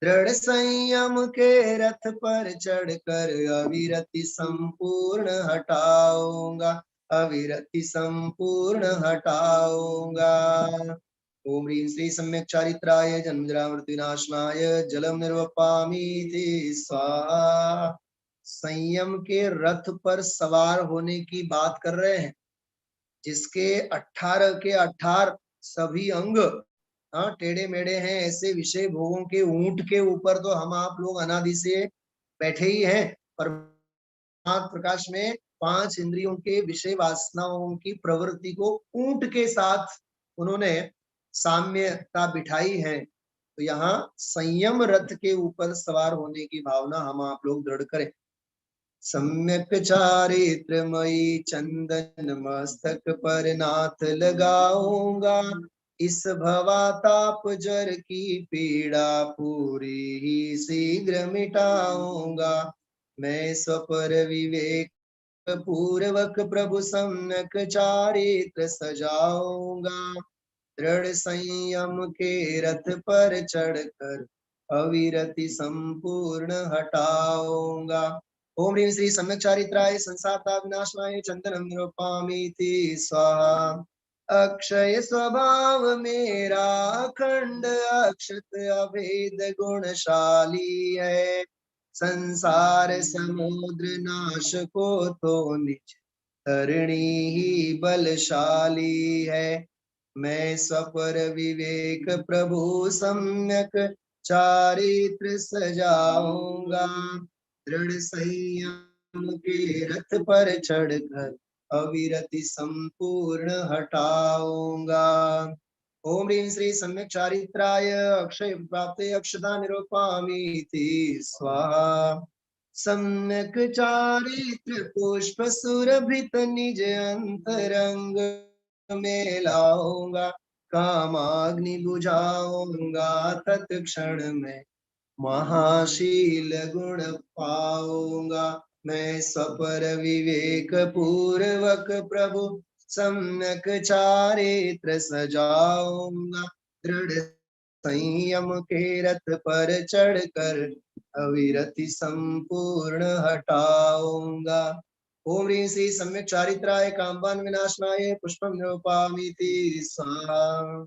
दृढ़ संयम के रथ पर चढ़कर अविरति संपूर्ण हटाऊंगा। अविरति संपूर्ण हटाऊंगा। ओम ह्रीं श्री सम्यक चारित्राय जन्मजरा मृत्युनाशनाय जलम निर्वपामीति स्वाहा। संयम के रथ पर सवार होने की बात कर रहे हैं, जिसके 18 के 18 सभी अंग टेढ़े मेढ़े हैं, ऐसे विषय भोगों के ऊंट के ऊपर तो हम आप लोग अनादि से बैठे ही हैं। पर प्रकाश में 5 इंद्रियों के विषय वासनाओं की प्रवृत्ति को ऊंट के साथ उन्होंने साम्यता बिठाई है। तो यहाँ संयम रथ के ऊपर सवार होने की भावना हम आप लोग दृढ़ करें। सम्यक चारित्रमयी चंदन मस्तक पर नाथ लगाऊंगा, इस भवाताप जर की पीड़ा पूरी ही शीघ्र मिटाऊंगा। मैं स्वपर विवेक पूर्वक प्रभु सम्यक चारित्र सजाऊंगा, दृढ़ संयम के रथ पर चढ़कर अविरति संपूर्ण हटाऊंगा। ओम ह्रीं श्री सम्यक चारित्राय संसारता विनाशनाय चंदनम निरूपामीति स्वाहा। अक्षय स्वभाव मेरा अखंड अक्षत अभेद गुणशाली है, संसार समुद्र नाश को तो निज धरणी ही बलशाली है। मैं स्वपर विवेक प्रभु सम्यक चारित्र सजाऊंगा, दृढ़ संयम के रथ पर चढ़कर अविरति संपूर्ण हटाऊंगा। ओम ह्रीं श्री सम्यक चारित्राय अक्षय प्राप्ते अक्षता निरूपामीति स्वाहा। सम्यक चारित्र पुष्प सुरभित निज अंतरंग में लाऊंगा, कामाग्नि बुझाऊंगा तत्क्षण में महाशील गुण पाऊंगा। मैं स्वपर विवेक पूर्वक प्रभु सम्यक चारित्र सजाऊंगा, दृढ़ संयम के रथ पर चढ़कर अविरति संपूर्ण हटाऊंगा। ओम ह्रीं श्री सम्यक चारित्राय कामवान विनाशनाय पुष्पम निरूपामीति स्वाहा।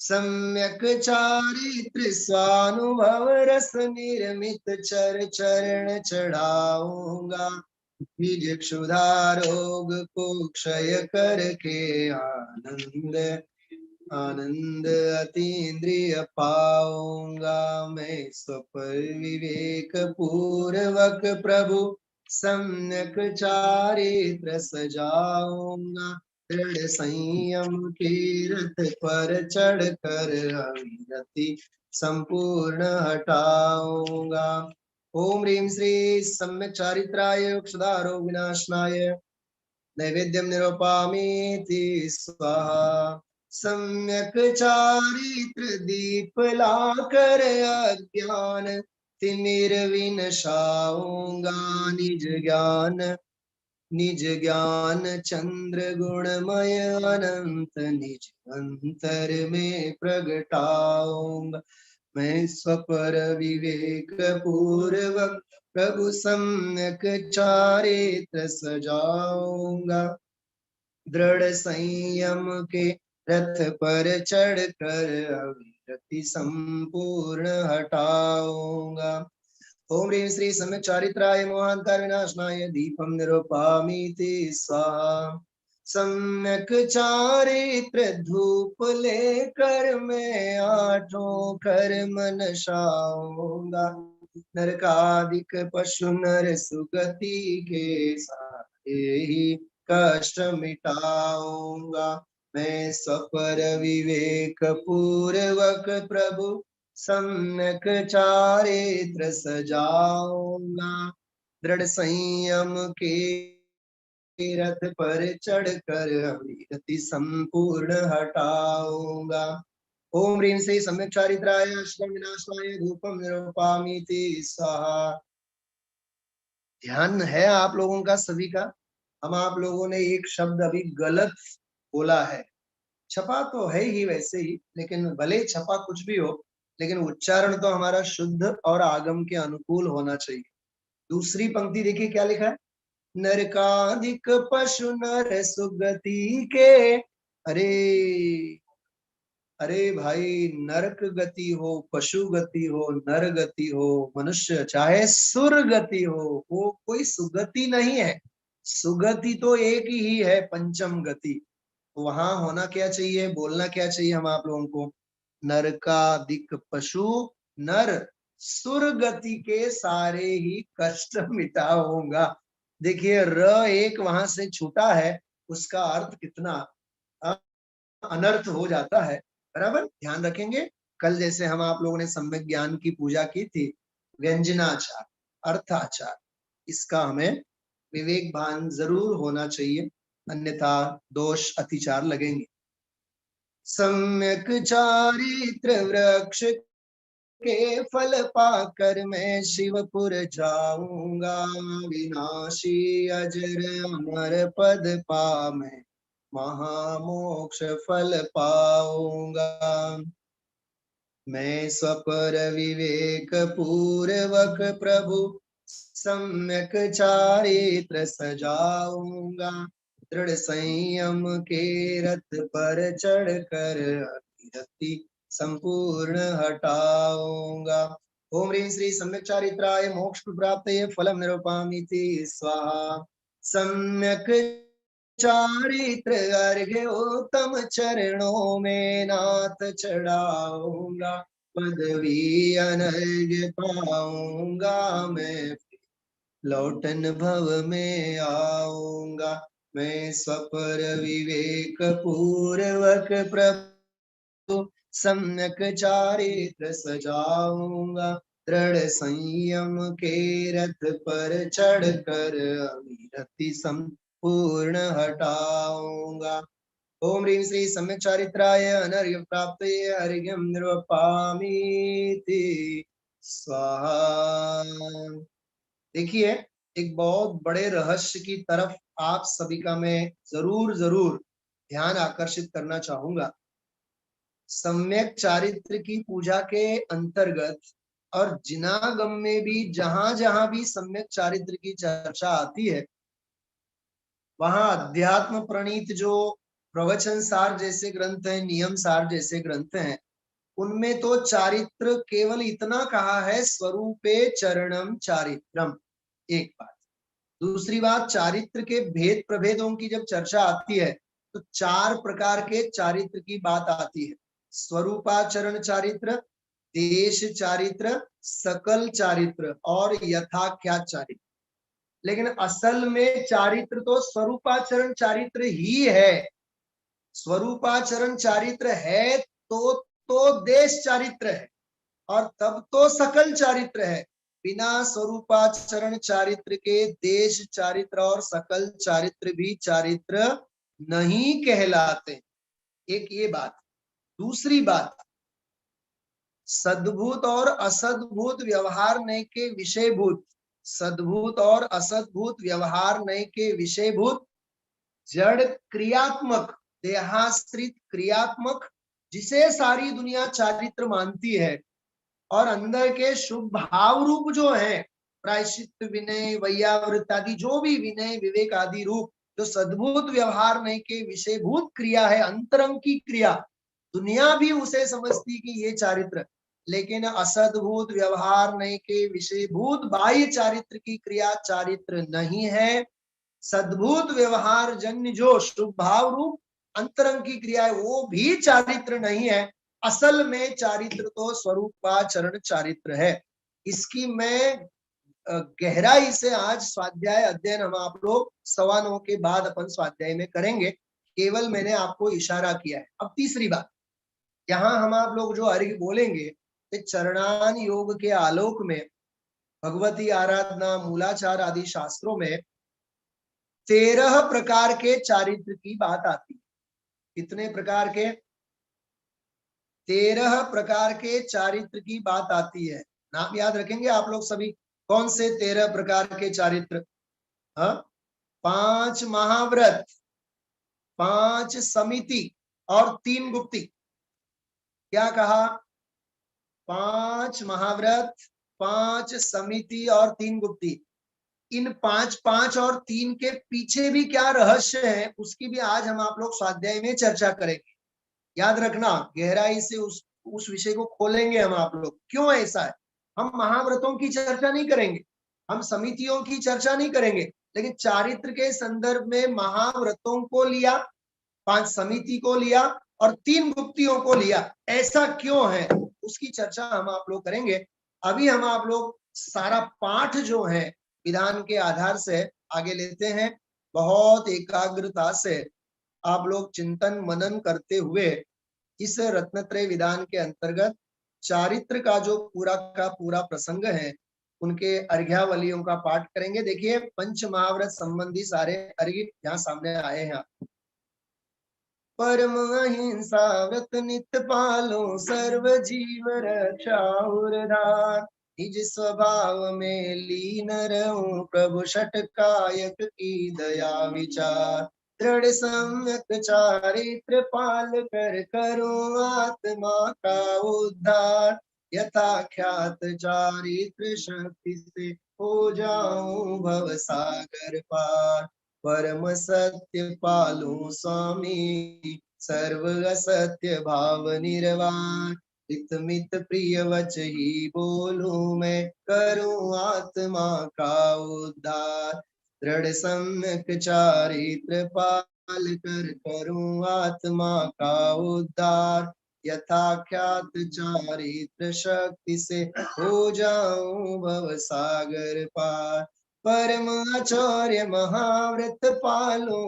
सम्यक चारित्र स्वानुभव रस निर्मित चर चरण चढ़ाऊंगा, निज क्षुधा रोग को क्षय करके आनंद आनंद अतीन्द्रिय पाऊंगा। मैं स्वपर विवेक पूर्वक प्रभु सम्यक चारित्र सजाऊंगा, दृढ़ संयम के रथ पर चढ़कर अविरति संपूर्ण हटाऊंगा। ओम ह्रीं श्री सम्यक चारित्राय क्षुधारो विनाशनाय नैवेद्यम निरूपामीति स्वाहा। सम्यक चारित्र दीप लाकर अज्ञान तिमिर विनशाऊंगा, निज ज्ञान चंद्र गुणमय अनंत निज अंतर में प्रगटाऊंगा। मैं स्वपर विवेक पूर्वक प्रभु सम्यक चारित्र सजाऊंगा, दृढ़ संयम के रथ पर चढ़कर अविरति संपूर्ण हटाऊंगा। ओम ह्रीं श्री सम्यक चारित्राय मोहांतर विनाशनाय दीपम निरूपामीति स्वाहा। सम्यक चारित्र धूप लेकर मैं आठों कर्म नशाऊंगा, नरकादिक पशु नर सुगति के सारे ही कष्ट मिटाऊंगा। मैं स्वपर विवेक पूर्वक प्रभु सम्यक चारित्र सजाऊंगा, दृढ़ संयम के रथ पर चढ़कर अविरति संपूर्ण हटाऊंगा। ओम ह्रीं श्री सम्यक चारित्राय अष्टम विनाशनाय धूपम निरूपामीति स्वाहा। ध्यान है आप लोगों का सभी का। हम आप लोगों ने एक शब्द अभी गलत बोला है, छपा तो है ही वैसे ही, लेकिन भले छपा कुछ भी हो, लेकिन उच्चारण तो हमारा शुद्ध और आगम के अनुकूल होना चाहिए। दूसरी पंक्ति देखिए क्या लिखा है, नरकादिक पशु नर सुगति के। अरे अरे भाई, नरक गति हो, पशु गति हो, नर गति हो, मनुष्य चाहे सुर गति हो, वो कोई सुगति नहीं है। सुगति तो एक ही है, पंचम गति। वहां होना क्या चाहिए, बोलना क्या चाहिए हम आप लोगों को? नरकादिक पशु नर सुर गति के सारे ही कष्ट मिटाऊंगा। देखिए र एक वहां से छूटा है, उसका अर्थ कितना अनर्थ हो जाता है। बराबर ध्यान रखेंगे। कल जैसे हम आप लोगों ने सम्यक ज्ञान की पूजा की थी, व्यंजनाचार, अर्थाचार, इसका हमें विवेक भान जरूर होना चाहिए, अन्यथा दोष अतिचार लगेंगे। सम्यक चारित्र वृक्ष के फल पाकर मैं शिवपुर जाऊंगा, विनाशी अजर अमर पद पा मैं महामोक्ष फल पाऊंगा। मैं स्वपर विवेक पूर्वक प्रभु सम्यक चारित्र सजाऊंगा, दृढ़ संयम के रथ पर चढ़कर अतिरति संपूर्ण हटाऊंगा। ओम ह्रीं श्री सम्यक चारित्राय मोक्ष प्राप्तये फलम निरूपयामि स्वाहा। सम्यक चारित्र अर्घ्य उत्तम चरणों में नाथ चढ़ाऊंगा, पदवी अनर्घ्य पाऊंगा मैं, लौटन भव में आऊंगा। मैं स्वपर विवेक पूर्वक प्रभु सम्यक चारित्र सजाऊंगा, दृढ़ संयम के रथ पर चढ़कर अविरति संपूर्ण हटाऊंगा। ओम ह्रीं श्री सम्यक चारित्राय अनर्घ्य प्राप्तये अर्घ्यं निरूपयामि स्वाहा। देखिए, एक बहुत बड़े रहस्य की तरफ आप सभी का मैं जरूर जरूर ध्यान आकर्षित करना चाहूंगा। सम्यक चारित्र की पूजा के अंतर्गत और जिनागम में भी जहां जहां भी सम्यक चारित्र की चर्चा आती है, वहां अध्यात्म प्रणीत जो प्रवचन सार जैसे ग्रंथ हैं, नियम सार जैसे ग्रंथ हैं, उनमें तो चारित्र केवल इतना कहा है, स्वरूपे चरणम चारित्रम। एक बात। दूसरी बात, चारित्र के भेद प्रभेदों की जब चर्चा आती है तो 4 प्रकार के चारित्र की बात आती है। स्वरूपाचरण चारित्र, देश चारित्र, सकल चारित्र और यथाख्यात चारित्र। लेकिन असल में चारित्र तो स्वरूपाचरण चारित्र ही है। स्वरूपाचरण चारित्र है तो देश चारित्र है, और तब तो सकल चारित्र है। बिना स्वरूपाचरण चारित्र के देश चारित्र और सकल चारित्र भी चारित्र नहीं कहलाते। एक ये बात। दूसरी बात, सद्भूत और असद्भूत व्यवहार नय के विषयभूत, सद्भूत और असद्भूत व्यवहार नय के विषयभूत, जड़ क्रियात्मक, देहाश्रित क्रियात्मक, जिसे सारी दुनिया चारित्र मानती है, और अंदर के शुभ भाव रूप जो है, प्रायश्चित विनय वैयावृत आदि जो भी विनय विवेक आदि रूप, जो सद्भूत व्यवहार नहीं के विषयभूत क्रिया है, अंतरंग की क्रिया, दुनिया भी उसे समझती कि ये चारित्र। लेकिन असद्भूत व्यवहार नहीं के विषयभूत बाह्य चारित्र की क्रिया चारित्र नहीं है। सद्भूत व्यवहार जन्य जो शुभ भाव रूप अंतरंग की क्रिया है, वो भी चारित्र नहीं है। असल में चारित्र तो स्वरूपाचरण चारित्र है। इसकी मैं गहराई से आज स्वाध्याय अध्ययन हम आप लोग 9:15 के बाद अपन स्वाध्याय में करेंगे। केवल मैंने आपको इशारा किया है। अब तीसरी बात, यहाँ हम आप लोग जो अर्घ्य बोलेंगे, चरणान योग के आलोक में भगवती आराधना, मूलाचार आदि शास्त्रों में 13 प्रकार के चारित्र की बात आती है। कितने प्रकार के? 13 प्रकार के चारित्र की बात आती है। नाम याद रखेंगे आप लोग सभी? कौन से 13 प्रकार के चारित्र? 5 महाव्रत, 5 समिति और 3 गुप्ती। क्या कहा? 5 महाव्रत, 5 समिति और 3 गुप्ती। इन 5 5 और 3 के पीछे भी क्या रहस्य है, उसकी भी आज हम आप लोग स्वाध्याय में चर्चा करेंगे। याद रखना, गहराई से उस विषय को खोलेंगे हम आप लोग, क्यों ऐसा है। हम महाव्रतों की चर्चा नहीं करेंगे, हम समितियों की चर्चा नहीं करेंगे, लेकिन चारित्र के संदर्भ में महाव्रतों को लिया, 5 समिति को लिया और 3 गुप्तियों को लिया, ऐसा क्यों है, उसकी चर्चा हम आप लोग करेंगे। अभी हम आप लोग सारा पाठ जो है विधान के आधार से आगे लेते हैं। बहुत एकाग्रता से आप लोग चिंतन मनन करते हुए इस रत्नत्रय विधान के अंतर्गत चारित्र का जो पूरा का पूरा प्रसंग है, उनके अर्घ्यावलियों का पाठ करेंगे। देखिए, पंच महाव्रत संबंधी सारे अर्घ्य यहाँ सामने आए हैं। परम अहिंसा व्रत नित्य पालो, सर्व जीव रक्षा उरधार, निज स्वभाव में लीन रहूं, प्रभु षटकायक की दया विचार, दृढ़ सम्यक चारित्र पाल कर करो आत्मा का उद्धार, यथा ख्यात चारित्र शक्ति से हो जाऊं भव सागर पार, परम सत्य पालू स्वामी, सर्व असत्य भाव निर्वाण, हित मित प्रिय वच ही बोलूं मैं, करूं आत्मा का उद्धार, दृढ़ सम्यक चारित्र पाल कर करूं आत्मा का उद्धार, यथा ख्यात चारित्र शक्ति से हो जाऊं भव सागर पार, परम आचार्य महाव्रत पालो,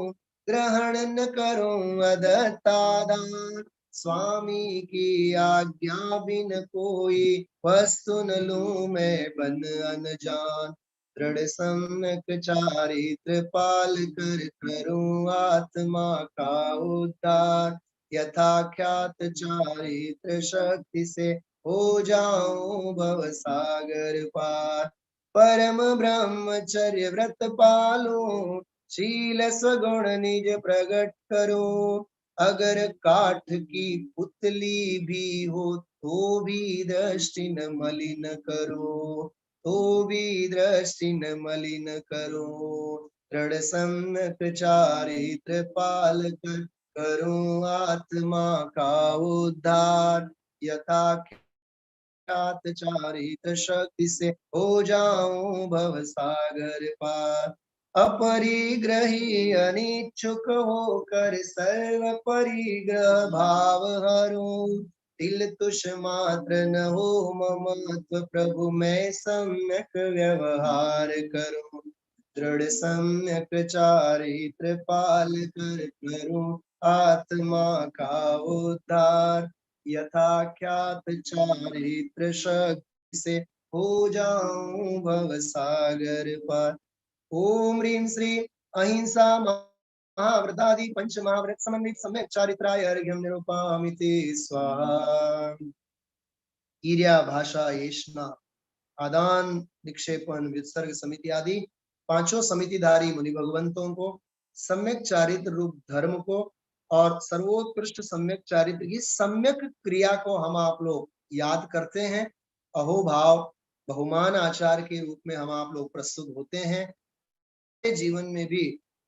ग्रहण न करूं अदत्तादान, स्वामी की आज्ञा बिन कोई वस्तु न लूं मैं बन अनजान, दृढ़ सम्यक चारित्र पाल कर करूं आत्मा का उद्धार, यथा ख्यात चारित्र शक्ति से हो जाऊं भव सागर पार, परम ब्रह्मचर्य व्रत पालो, शील स्वगुण निज प्रकट करो, अगर काठ की पुतली भी हो तो भी दृष्टि न मलिन करो, तो भी दृष्टि न मलिन करो, दृढ़ सम्यक चारित्र पाल कर करूं आत्मा का उद्धार, यथा चारित्र शक्ति से हो जाऊं भव सागर पार, अपरिग्रही अनिच्छुक होकर सर्व परिग्रह भाव हरू, तिल तुष मात्र न हो ममत्व, प्रभु मैं सम्यक व्यवहार करूं, दृढ़ सम्यक चारित्र पाल कर करूं आत्मा का उद्धार, यथा ख्यात चारित्र शक्ति से हो जाऊं भव सागर पार। ओम ह्रीं श्री अहिंसा महाव्रतादि पंच महाव्रत समन्वित सम्यक चारित्राय अर्घ्यं निरूपयामि स्वाहा। ईर्या भाषा येष्णा आदान निक्षेपण विसर्ग समिति आदि पांचों समितिधारी मुनि भगवंतों को, सम्यक चारित्र रूप धर्म को और सर्वोत्कृष्ट सम्यक चारित्र की सम्यक क्रिया को हम आप लोग याद करते हैं। अहोभाव बहुमान आचार के रूप में हम आप लोग प्रस्तुत होते हैं। जीवन में भी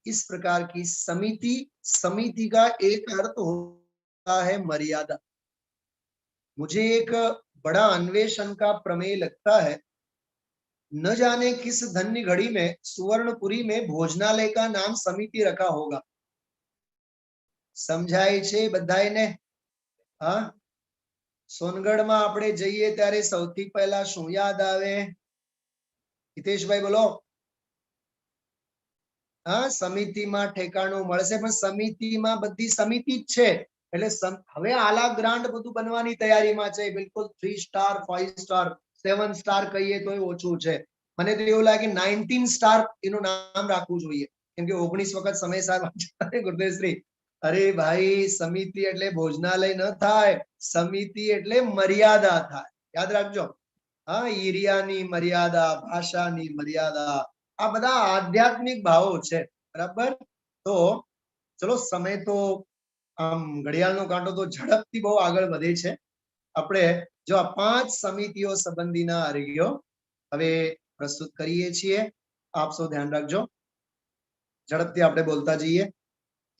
इस प्रकार की समिति का एक अर्थ होता है मर्यादा। मुझे एक बड़ा अन्वेषण का प्रमेय लगता है, न जाने किस धन्य घड़ी में सुवर्णपुरी में भोजनालय का नाम समिति रखा होगा। समझाय छे बधाईने? हाँ, सोनगढ़ में आपणे जईए त्यारे सौथी पहला शुं याद आवे? हितेश भाई बोलो। हाँ, समिति में ठेकाणुं मळशे, पण समिति में बधी समिति ज छे। એટલે હવે આલા ગ્રાન્ડ બધું બનવાની તૈયારીમાં છે, બિલકુલ 3 સ્ટાર 5 સ્ટાર 7 સ્ટાર કહીએ તો ઓછું છે। મને તો એવું લાગે 19 સ્ટાર એનું નામ રાખવું જોઈએ, કેમ કે 19 વખત સમય સાહેબ ગુરુદેવશ્રી, અરે ભાઈ સમિતિ એટલે ભોજનાલય ન થાય, સમિતિ એટલે મર્યાદા થાય, યાદ રાખજો। હા, ઈરિયાની મર્યાદા, ભાષાની મર્યાદા, આ બધા આધ્યાત્મિક ભાવો છે, બરાબર। તો ચલો, સમય તો આમ ઘડિયાળનો કાંટો તો ઝડપથી બહુ આગળ વધે છે। આપણે જો આ 5 સમિતિઓ સંબંધીના અર્ઘ્યો હવે પ્રસ્તુત કરીએ છીએ। आप सौ ध्यान रखजो, झड़पथी आपणे बोलता जईए।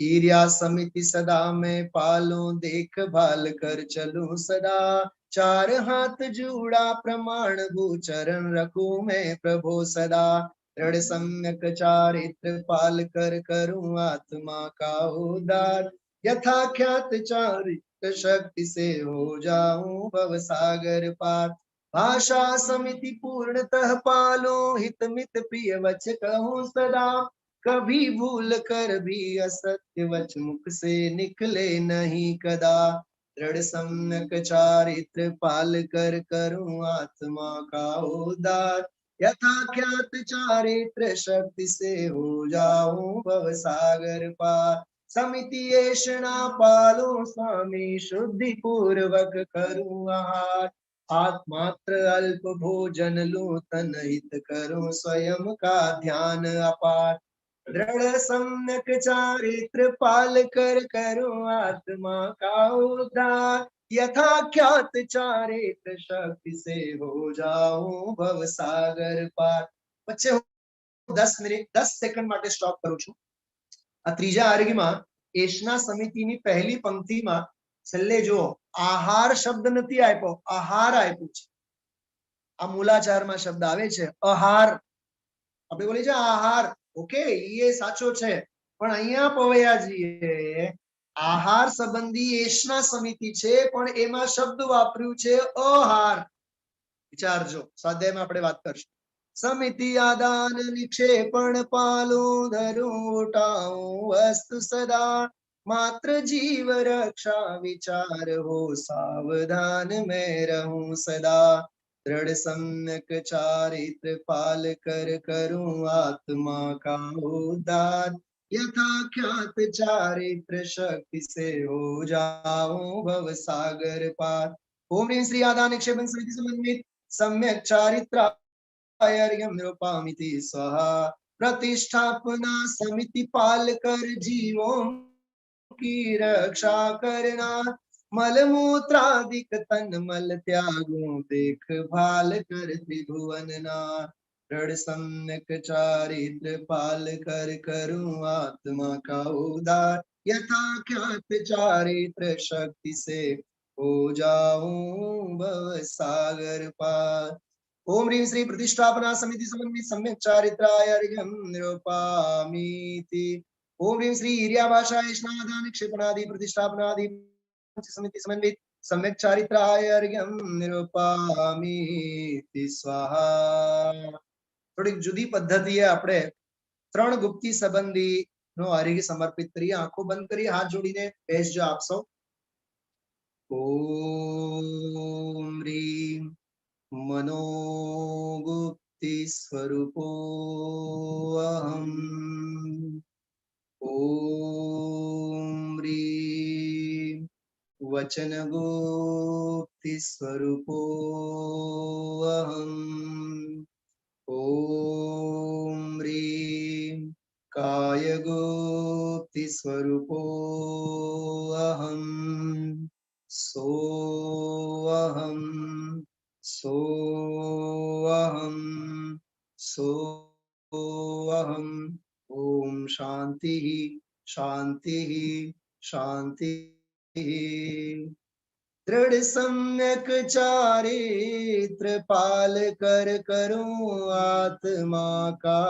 ईर्या समिति सदा मैं पालूं, देख भाल कर चलूं सदा, चार हाथ जूड़ा प्रमाण भूचरण रखूं मैं प्रभो सदा, दृढ़ सम्यक चारित्र पाल कर करूं आत्मा का उद्धार, यथा ख्यात चारित्र शक्ति से हो जाऊं भव सागर पार, भाषा समिति पूर्णतः पालूं, हित मित प्रिय वच कहूं सदा, कभी भूल कर भी असत्य वच मुख से निकले नहीं कदा, दृढ़ सम्यक चारित्र पाल कर करूं आत्मा का उद्धार, यथा ख्यात चारित्र शक्ति से हो जाऊं भव सागर पार, समिति ऐषणा पालो स्वामी शुद्धि पूर्वक करूं आहार, आत्मात्र अल्प भोजन लूं तन हित करूं स्वयं का ध्यान अपार, दृढ़ सम्यक चारित्र पाल कर करूं आत्मा का उद्धार, यथा ख्यात चारित्र शक्ति से हो जाऊं भव सागर पार। बच्चे 10 मिनिट 10 सेकंड માટે સ્ટોપ કરું છું। આ ત્રીજા આર્ગીમાં એશના સમિતિની પહેલી પંક્તિમાં છેલ્લે જો આહાર શબ્દ નથી આપ્યો, આહાર આપ્યું છે। આ મૂલાચારમાં શબ્દ આવે છે આહાર, આપણે બોલીએ છે આહાર, ઓકે એ સાચો છે, પણ અહીંયા પવૈયાજીએ આહાર સંબંધી એશના સમિતિ છે પણ એમાં શબ્દ વાપર્યું છે આહાર। વિચારજો, સ્વાધ્યાયમાં આપણે વાત કરશું। સમિતિ આદાન નિક્ષેપણ પાલું ધરું ઉટાઉં વસ્તુ સદા, માત્ર जीव रक्षा विचार हो सावधान मैं रहूं सदा, दृढ़ सम्यक चारित्र पाल कर करूं आत्मा का उद्धार, यथा ख्यात चारित्र शक्ति से हो जाऊं भव सागर पार। ओम ह्रीं श्री आदा निक्षेपण समिति समन्वित सम्यक चारित्र निरूपामिति स्वाहा, प्रतिष्ठापना समिति पाल कर जीवों की रक्षा करना, मल मूत्रादिक तन मल त्यागो देखभाल कर त्रिभुवन नाथ, दृढ़ सम्यक चारित्र पाल कर करूं आत्मा का उद्धार, यथा ख्यात चारित्र शक्ति से हो जाऊं भव सागर पार। ओम ह्रीं श्री प्रतिष्ठापना समिति समन्वित सम्यक चारित्राय अर्घ्यं निरूपामीति। ओम ह्रीं श्री ईर्या भाषा ऐष्णादान निक्षेपणादि प्रतिष्ठापनादि समिति समन्वित सम्यक चारित्राय अर्घ्यं निरूपामीति स्वाहा। થોડીક જુદી પદ્ધતિએ આપણે ત્રણ ગુપ્તી સંબંધી નો अर्घ्य સમર્પિત કરીએ। આંખો બંધ કરી હાથ જોડીને બેસજો આપ સૌ। ઓમ ह्रीं मनोगुप्ति स्वरूपो अहम्, ओम ह्रीं वचन गुप्ति स्वरूपो अहम्, ओम ह्रीं काय गुप्ति स्वरूपो अहम्, सोऽहम् सोऽहम् सोऽहम्। ओम शांति शांति शांति। दृढ़ सम्यक चारित्र पाल कर करूं आत्मा का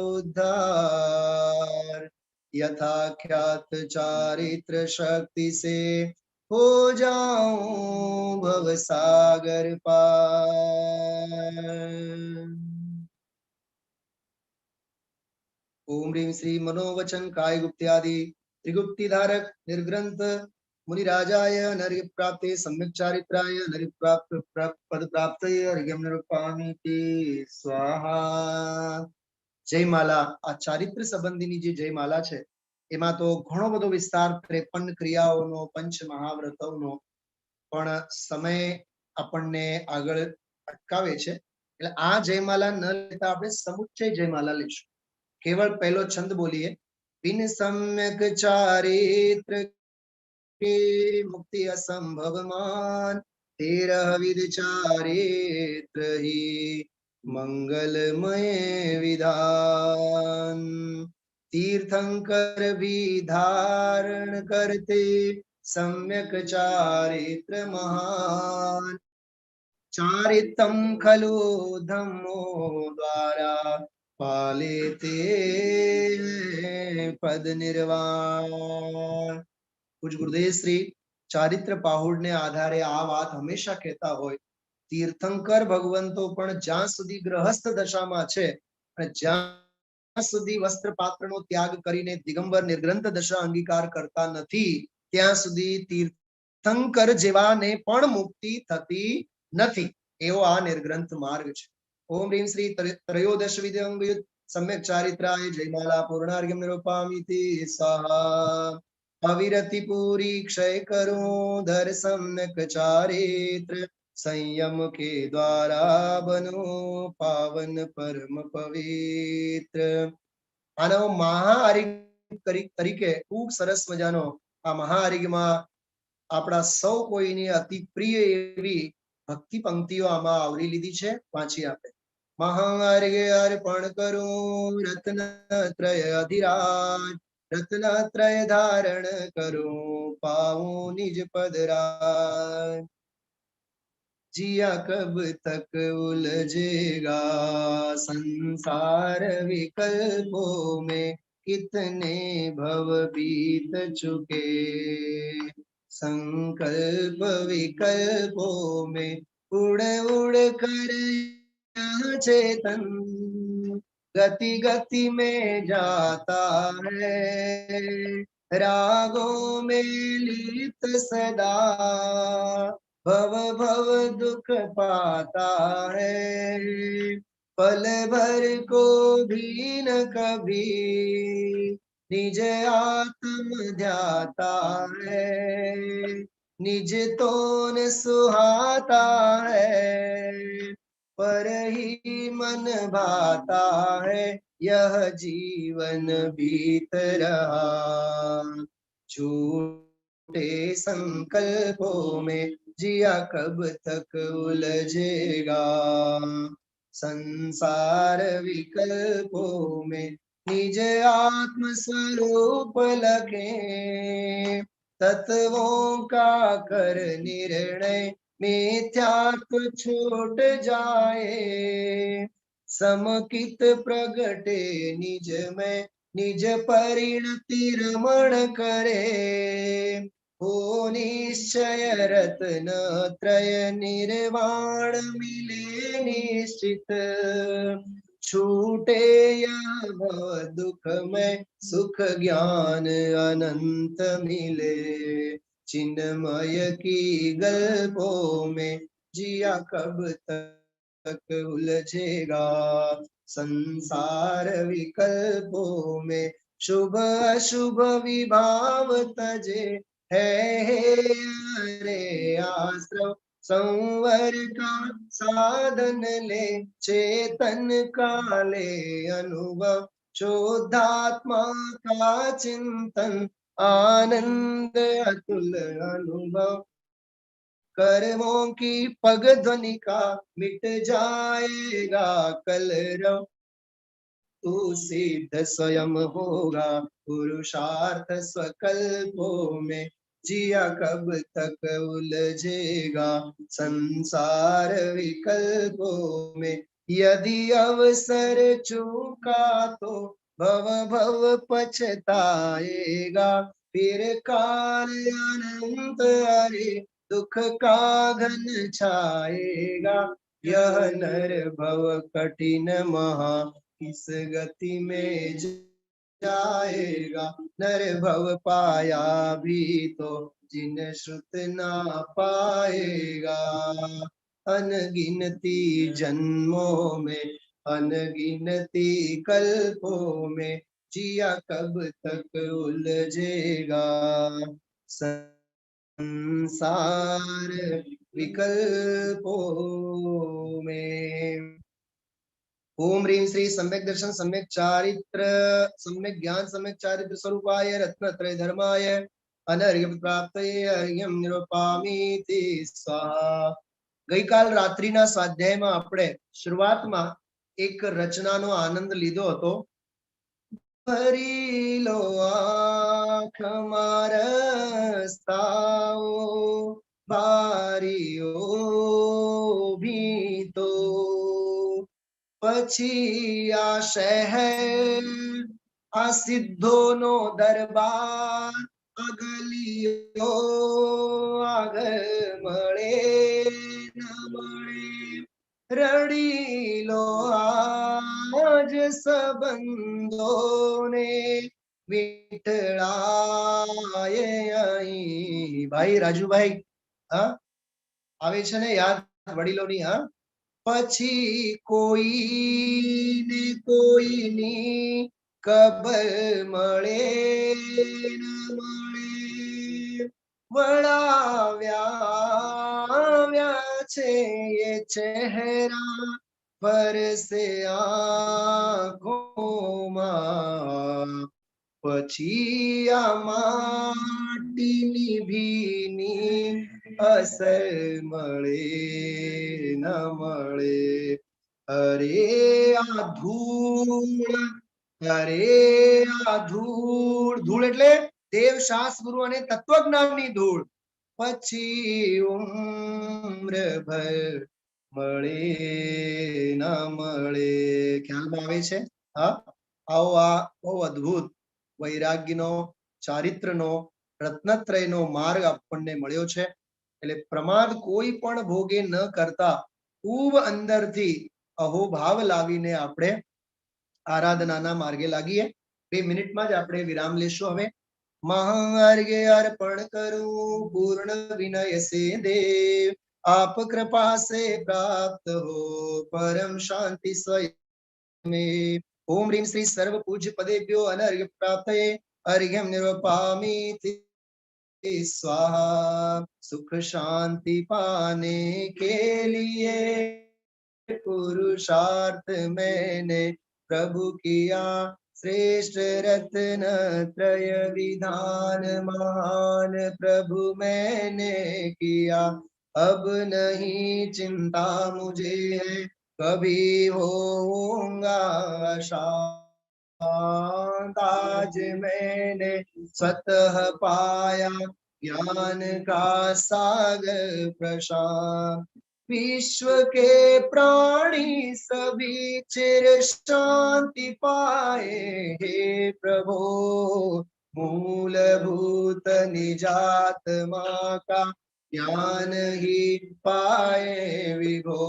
उद्धार, यथा ख्यात चारित्र शक्ति से हो जाऊं भव सागर पार। ओम ह्रीं श्री मनोवचन काय गुप्त्यादि त्रिगुप्ति धारक निर्ग्रंथ मुनिराजाय नरि प्राप्ते सम्यक चारित्राय नरि प्राप्त पद प्राप्तये अर्घ्यं निरूपामीति स्वाहा। जयमाला आ चारित्र संबंधीनी जे जयमाला छे एमां तो घणो बधो विस्तार 53 क्रियाओनो पंच महाव्रतोनो, पण समय આપણને આગળ અટકાવે છે એટલે આ જયમાલા ન લેતા આપણે સમુચ્ચય જયમાલા લઈશું। केवल पहलो छंद बोलिए। बिन सम्यक चारित्र के मुक्ति असंभव मान, 13 विध चारित्र ही मंगलमय विधान। तीर्थंकर भी धारण करते सम्यक चारित्र महान। चारित्रं खलु धम्मो द्वारा पालेते पद निर्वाण। कुछ गुरुदेव श्री ચારિત્ર પાહુડને આધારે આ વાત હંમેશા કહેતા હોય, તીર્થંકર ભગવંતો પણ જ્યાં સુધી ગ્રહસ્થ દશામાં છે અને જ્યાં સુધી વસ્ત્ર પાત્રનો ત્યાગ કરીને દિગંબર નિર્ગ્રંથ દશા અંગીકાર કરતા નથી ત્યાં સુધી તીર્થંકર જેવાને પણ મુક્તિ થતી નથી. એવો આ નિર્ગ્રંથ માર્ગ છે. ઓમ રીમ શ્રી ત્રયોદશ વિદ્યંગ सम्यक चारित्राय जयमाला पूर्णार्घ्यम निरूपामिति स्वाहा। अविरति पूरी क्षय करो धर सम्यक चारित्र संयम के द्वारा बनो पावन परम पवित्र। आनो महाआरिग तरीके खूब सरस मजानो आ महाआरिगમાં આપણા સૌ કોઈની અતિ પ્રિય એવી ભક્તિ પંક્તિઓ આમાં આવરી લીધી છે, વાંચી આપે। महाआर्घ्य अर्पण करो रत्नत्रय अधिराज, रत्नत्रय धारण करो पाओ निज पद राज। जिया कब तक उलझेगा संसार विकल्पों में, कितने भव बीत चुके संकल्प विकल्पों में। उड़ उड़ कर चेतन गति गति में जाता है, रागों में लीत सदा भव भव दुख पाता है। पल भर को भी न कभी निज आत्म ध्याता है, निज तो न सुहाता है पर ही मन भाता है। यह जीवन बीत रहा झूठे संकल्पों में, जिया कब तक उलझेगा संसार विकल्पों में। निज आत्म स्वरूप लगे तत्वों का कर निर्णय, मिथ्यात्व छूट जाए समकित प्रगटे निज में। निज परिणति रमण करे हो निश्चय रत्न त्रय निर्वाण मिले निश्चित। छूटे यह दुख में सुख ज्ञान अनंत मिले, चिन्मय की गल्पों में जिया कब तक उलझेगा संसार विकल्पों में। शुभ अशुभ विभाव तजे है रे आश्रम, संवर का साधन ले चेतन का ले अनुभव। शुद्धात्मा का चिंतन आनंद अतुल अनुभव, कर्मों की पग ध्वनि का मिट जाएगा कलरव। तू सिद्ध स्वयं होगा पुरुषार्थ स्वकल्पों में, जिया कब तक उलझेगा संसार विकल्पों में। यदि अवसर चूका तो भव भव पछताएगा, फिर काल अनंत अरे दुख का घन छाएगा। यह नर भव कठिन महा किस गति में जाएगा, नर भव पाया भी तो जिन श्रुत ना पाएगा। अनगिनती जन्मों में अनगिनती कल्पों में, जिया कब तक उलझेगा संसार विकल्पों में। ओम ह्रीं श्री सम्यक दर्शन सम्यक चारित्र सम्यक ज्ञान सम्यक चारित्र स्वरूपाय रत्नत्रय धर्माय अनर्घ्य प्राप्तये अर्घ्यं निरूपामीति स्वाहा। ગઈકાલ રાત્રિના સ્વાધ્યાયમાં આપણે શરૂઆતમાં એક રચનાનો આનંદ લીધો હતો. ભરી લો આંખમાં રસ્તાઓ, બારીઓ ભીતો, પછી આ શહેર, આ સિદ્ધોનો દરબાર, આ ગલીઓ આગળ મળે ન મળે, રડી લો આજ સંબંધોને, વિઠળાએ અહીં. ભાઈ રાજુભાઈ, હા આવે છે ને યાદ વડીલોની? હા, પછી કોઈને કોઈની કબર મળે ન મળે, વળાવ્યા છે એ ચહેરા, પરસે આંખોમાં, પછી આ માટીની ભીની અસર મળે ન મળે. અરે આ ધૂળ, અરે આ ધૂળ, ધૂળ એટલે દેવ શાસ્ત્ર ગુરુ અને તત્વજ્ઞાનની ધૂળ, પછી ઉમ્રભર મળે ન મળે. ખ્યાલમાં આવે છે? હા, આવો આ બહુ અદ્ભુત વૈરાગ્યનો, ચારિત્રનો, રત્નત્રયનો માર્ગ આપણને મળ્યો છે. એટલે પ્રમાદ કોઈ પણ ભોગે ન કરતા ખૂબ અંદરથી અહોભાવ લાવીને આપણે આરાધનાના માર્ગે લાગીએ. 2 મિનિટમાં જ આપણે વિરામ લેશું. હવે મહાર્ગે અર્પણ કરું પૂર્ણ વિનય સે દેવ, આપ કૃપા સે પ્રાપ્ત હો પરમ શાંતિ સ્વયં. ઓમ રીમ શ્રી સર્વ પૂજ્ય પદેભ્યો અનર્ઘ્ય પ્રાપ્તये अर्घ्यम निर्वपामि स्वाहा. सुख शांति पाने के लिए पुरुषार्थ मैंने प्रभु किया, श्रेष्ठ रत्न त्रय विधान महान प्रभु मैंने किया. अब नहीं चिंता मुझे है कभी होऊंगा शांत, आज मैंने स्वतः पाया ज्ञान का सागर प्रशांत. विश्व के प्राणी सभी चिर शांति पाए हे प्रभो, मूलभूत निजात्मा का ज्ञान ही पाए विभो.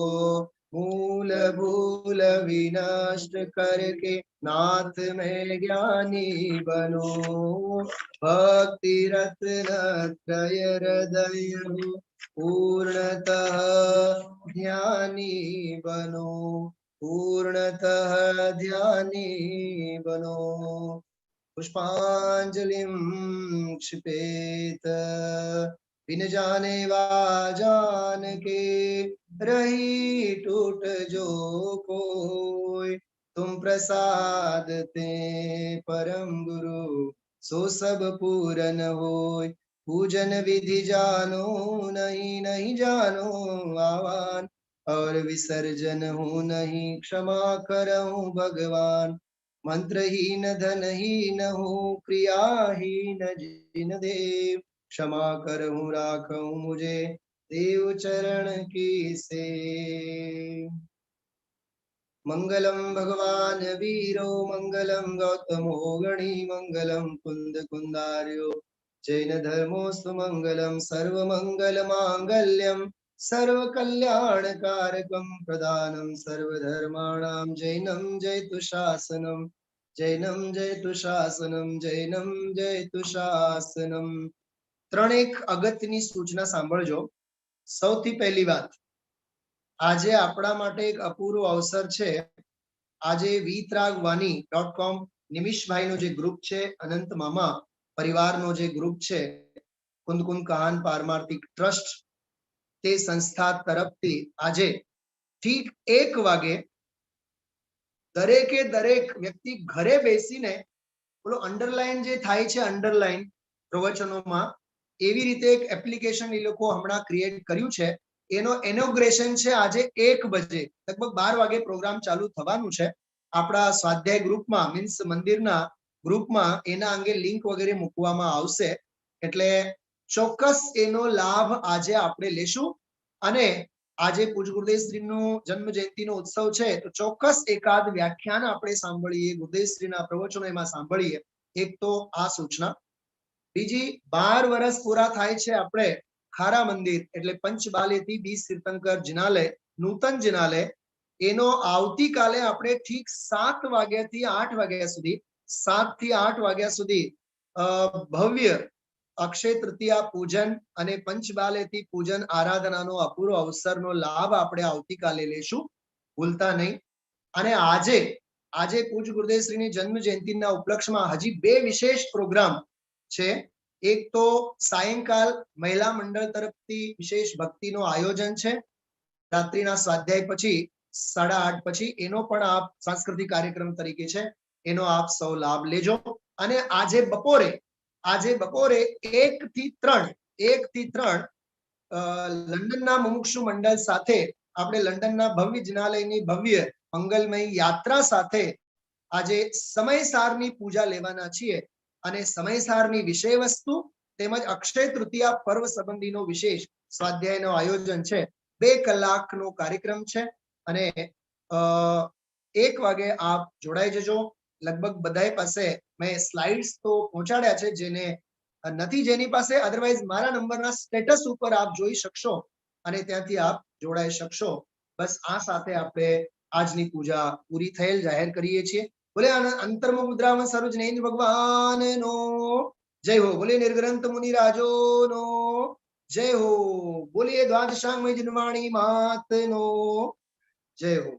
मूल भूल विनष्ट करके नाथ में ज्ञानी बनो, भक्ति रत्न त्रय हृदय पूर्णतः ध्यानी बनो, पूर्णतः ध्यानी बनो. पुष्पांजलिं क्षिपेत बिन जाने वा जान के, रही टूट जो कोई तुम प्रसाद ते परम गुरु, सो सब पूरन होय. पूजन विधि जानो नहीं नहीं जानो आवान, और विसर्जन हूँ नहीं क्षमा करहूँ भगवान. मंत्रहीन धनहीन हूँ क्रियाहीन जिन देव, क्षमा करहूँ राखहूँ मुझे देव चरण की से. मंगलम भगवान वीरो मंगलम गौतमो गणी, मंगलम कुंद कुंदार्यो जैन धर्मोस्तु मंगलम. सर्व मंगल मांगल्यम सर्व कल्याण कारकम प्रदानम सर्वधर्माणां जैनम जयतु शासनम, जैनम जयतु शासनम, जैनम जयतु शासनम. ત્રણેક અગત્યની સૂચના સાંભળજો. સૌથી પહેલી વાત, આજે આપણા માટે એક અપૂર્વ અવસર છે. આજે vitragvani.com નિમિષભાઈનો જે ગ્રુપ છે, અનંત મામા પરિવારનો જે ગ્રુપ છે, કુંદ કુંદ કહાન પારમાર્થિક ટ્રસ્ટ, તે સંસ્થા તરફથી આજે ઠીક 1 વાગે દરેકે દરેક વ્યક્તિ ઘરે બેસીને બોલો અંડરલાઈન જે થાય છે, અંડરલાઈન પ્રવચનોમાં, એવી રીતે એક એપ્લિકેશન એ લોકો હમણાં ક્રિએટ કર્યું છે. એનો ઇનોગ્રેશન છે આજે 1 બજે, લગભગ 12 વાગે પ્રોગ્રામ ચાલુ થવાનું છે. આપણા સ્વાધ્યાય ગ્રુપમાં મીન્સ મંદિરના ગ્રુપમાં એના અંગે લિંક વગેરે મૂકવામાં આવશે, એટલે ચોક્કસ એનો લાભ આજે આપણે લેશું. અને આજે પૂજ્ય ગુરુદેવ શ્રીનું જન્મ જયંતિનો ઉત્સવ છે, તો ચોક્કસ એકાદ વ્યાખ્યાન આપણે સાંભળીએ, ગુરુદેવ શ્રીના પ્રવચનો એમાં સાંભળીએ. એક તો આ સૂચના. બીજી, 12 વર્ષ પૂરા થાય છે આપણે ખારા મંદિર એટલે પંચબાલેથી બીજ તીર્થંકર જિનાલય, નૂતન જિનાલય, એનો આવતીકાલે આપણે ઠીક 7 વાગ્યાથી 8 વાગ્યા સુધી 7 થી 8 વાગ્યા સુધી ભવ્ય અક્ષય તૃતીયા પૂજન અને પંચબાલેથી પૂજન આરાધનાનો અપૂર્વ અવસરનો લાભ આપણે આવતીકાલે લેશું, ભૂલતા નહીં. અને આજે પૂજ્ય ગુરુદેવ શ્રીની જન્મ જયંતિના ઉપલક્ષમાં હજી 2 વિશેષ પ્રોગ્રામ છે. એક તો સાયંકાલ મહિલા મંડળ તરફથી વિશેષ ભક્તિનો આયોજન છે, રાત્રિના સ્વાધ્યાય પછી 8:30 પછી, એનો પણ આપ સાંસ્કૃતિક કાર્યક્રમ તરીકે છે, એનો આપ સૌ લાભ લેજો. અને આજે બપોરે 1 થી 3 લંડનના મુમુક્ષુ મંડળ સાથે આપણે લંડનના ભવ્ય જિનાલયની ભવ્ય મંગલમય યાત્રા સાથે આજે સમયસારની પૂજા લેવાના છીએ. અને સમયસારની વિષય વસ્તુ તેમજ અક્ષય તૃતીયા પર્વ સંબંધીનો વિશેષ સ્વાધ્યાયનો આયોજન છે. 2 કલાકનો કાર્યક્રમ છે અને 1 વાગે આપ જોડાઈ જજો. લગભગ બધાય પાસે મેં સ્લાઇડ્સ તો પહોંચાડ્યા છે, જેને નથી જેની પાસે, અધરવાઇઝ મારા નંબરના સ્ટેટસ ઉપર આપ જોઈ શકશો અને ત્યાંથી આપ જોડાઈ શકશો. બસ આ સાથે આપણે આજની પૂજા પૂરી થયેલ જાહેર કરીએ છીએ. બોલે અંતર્મુખ મુદ્રામાં સર્વજ્ઞેન્દ્ર ભગવાનનો જય હો. બોલે નિર્ગ્રંથ મુનિ રાજોનો જય હો. બોલીએ દ્વાદશાંગ જન્માણી માતનો જય હો.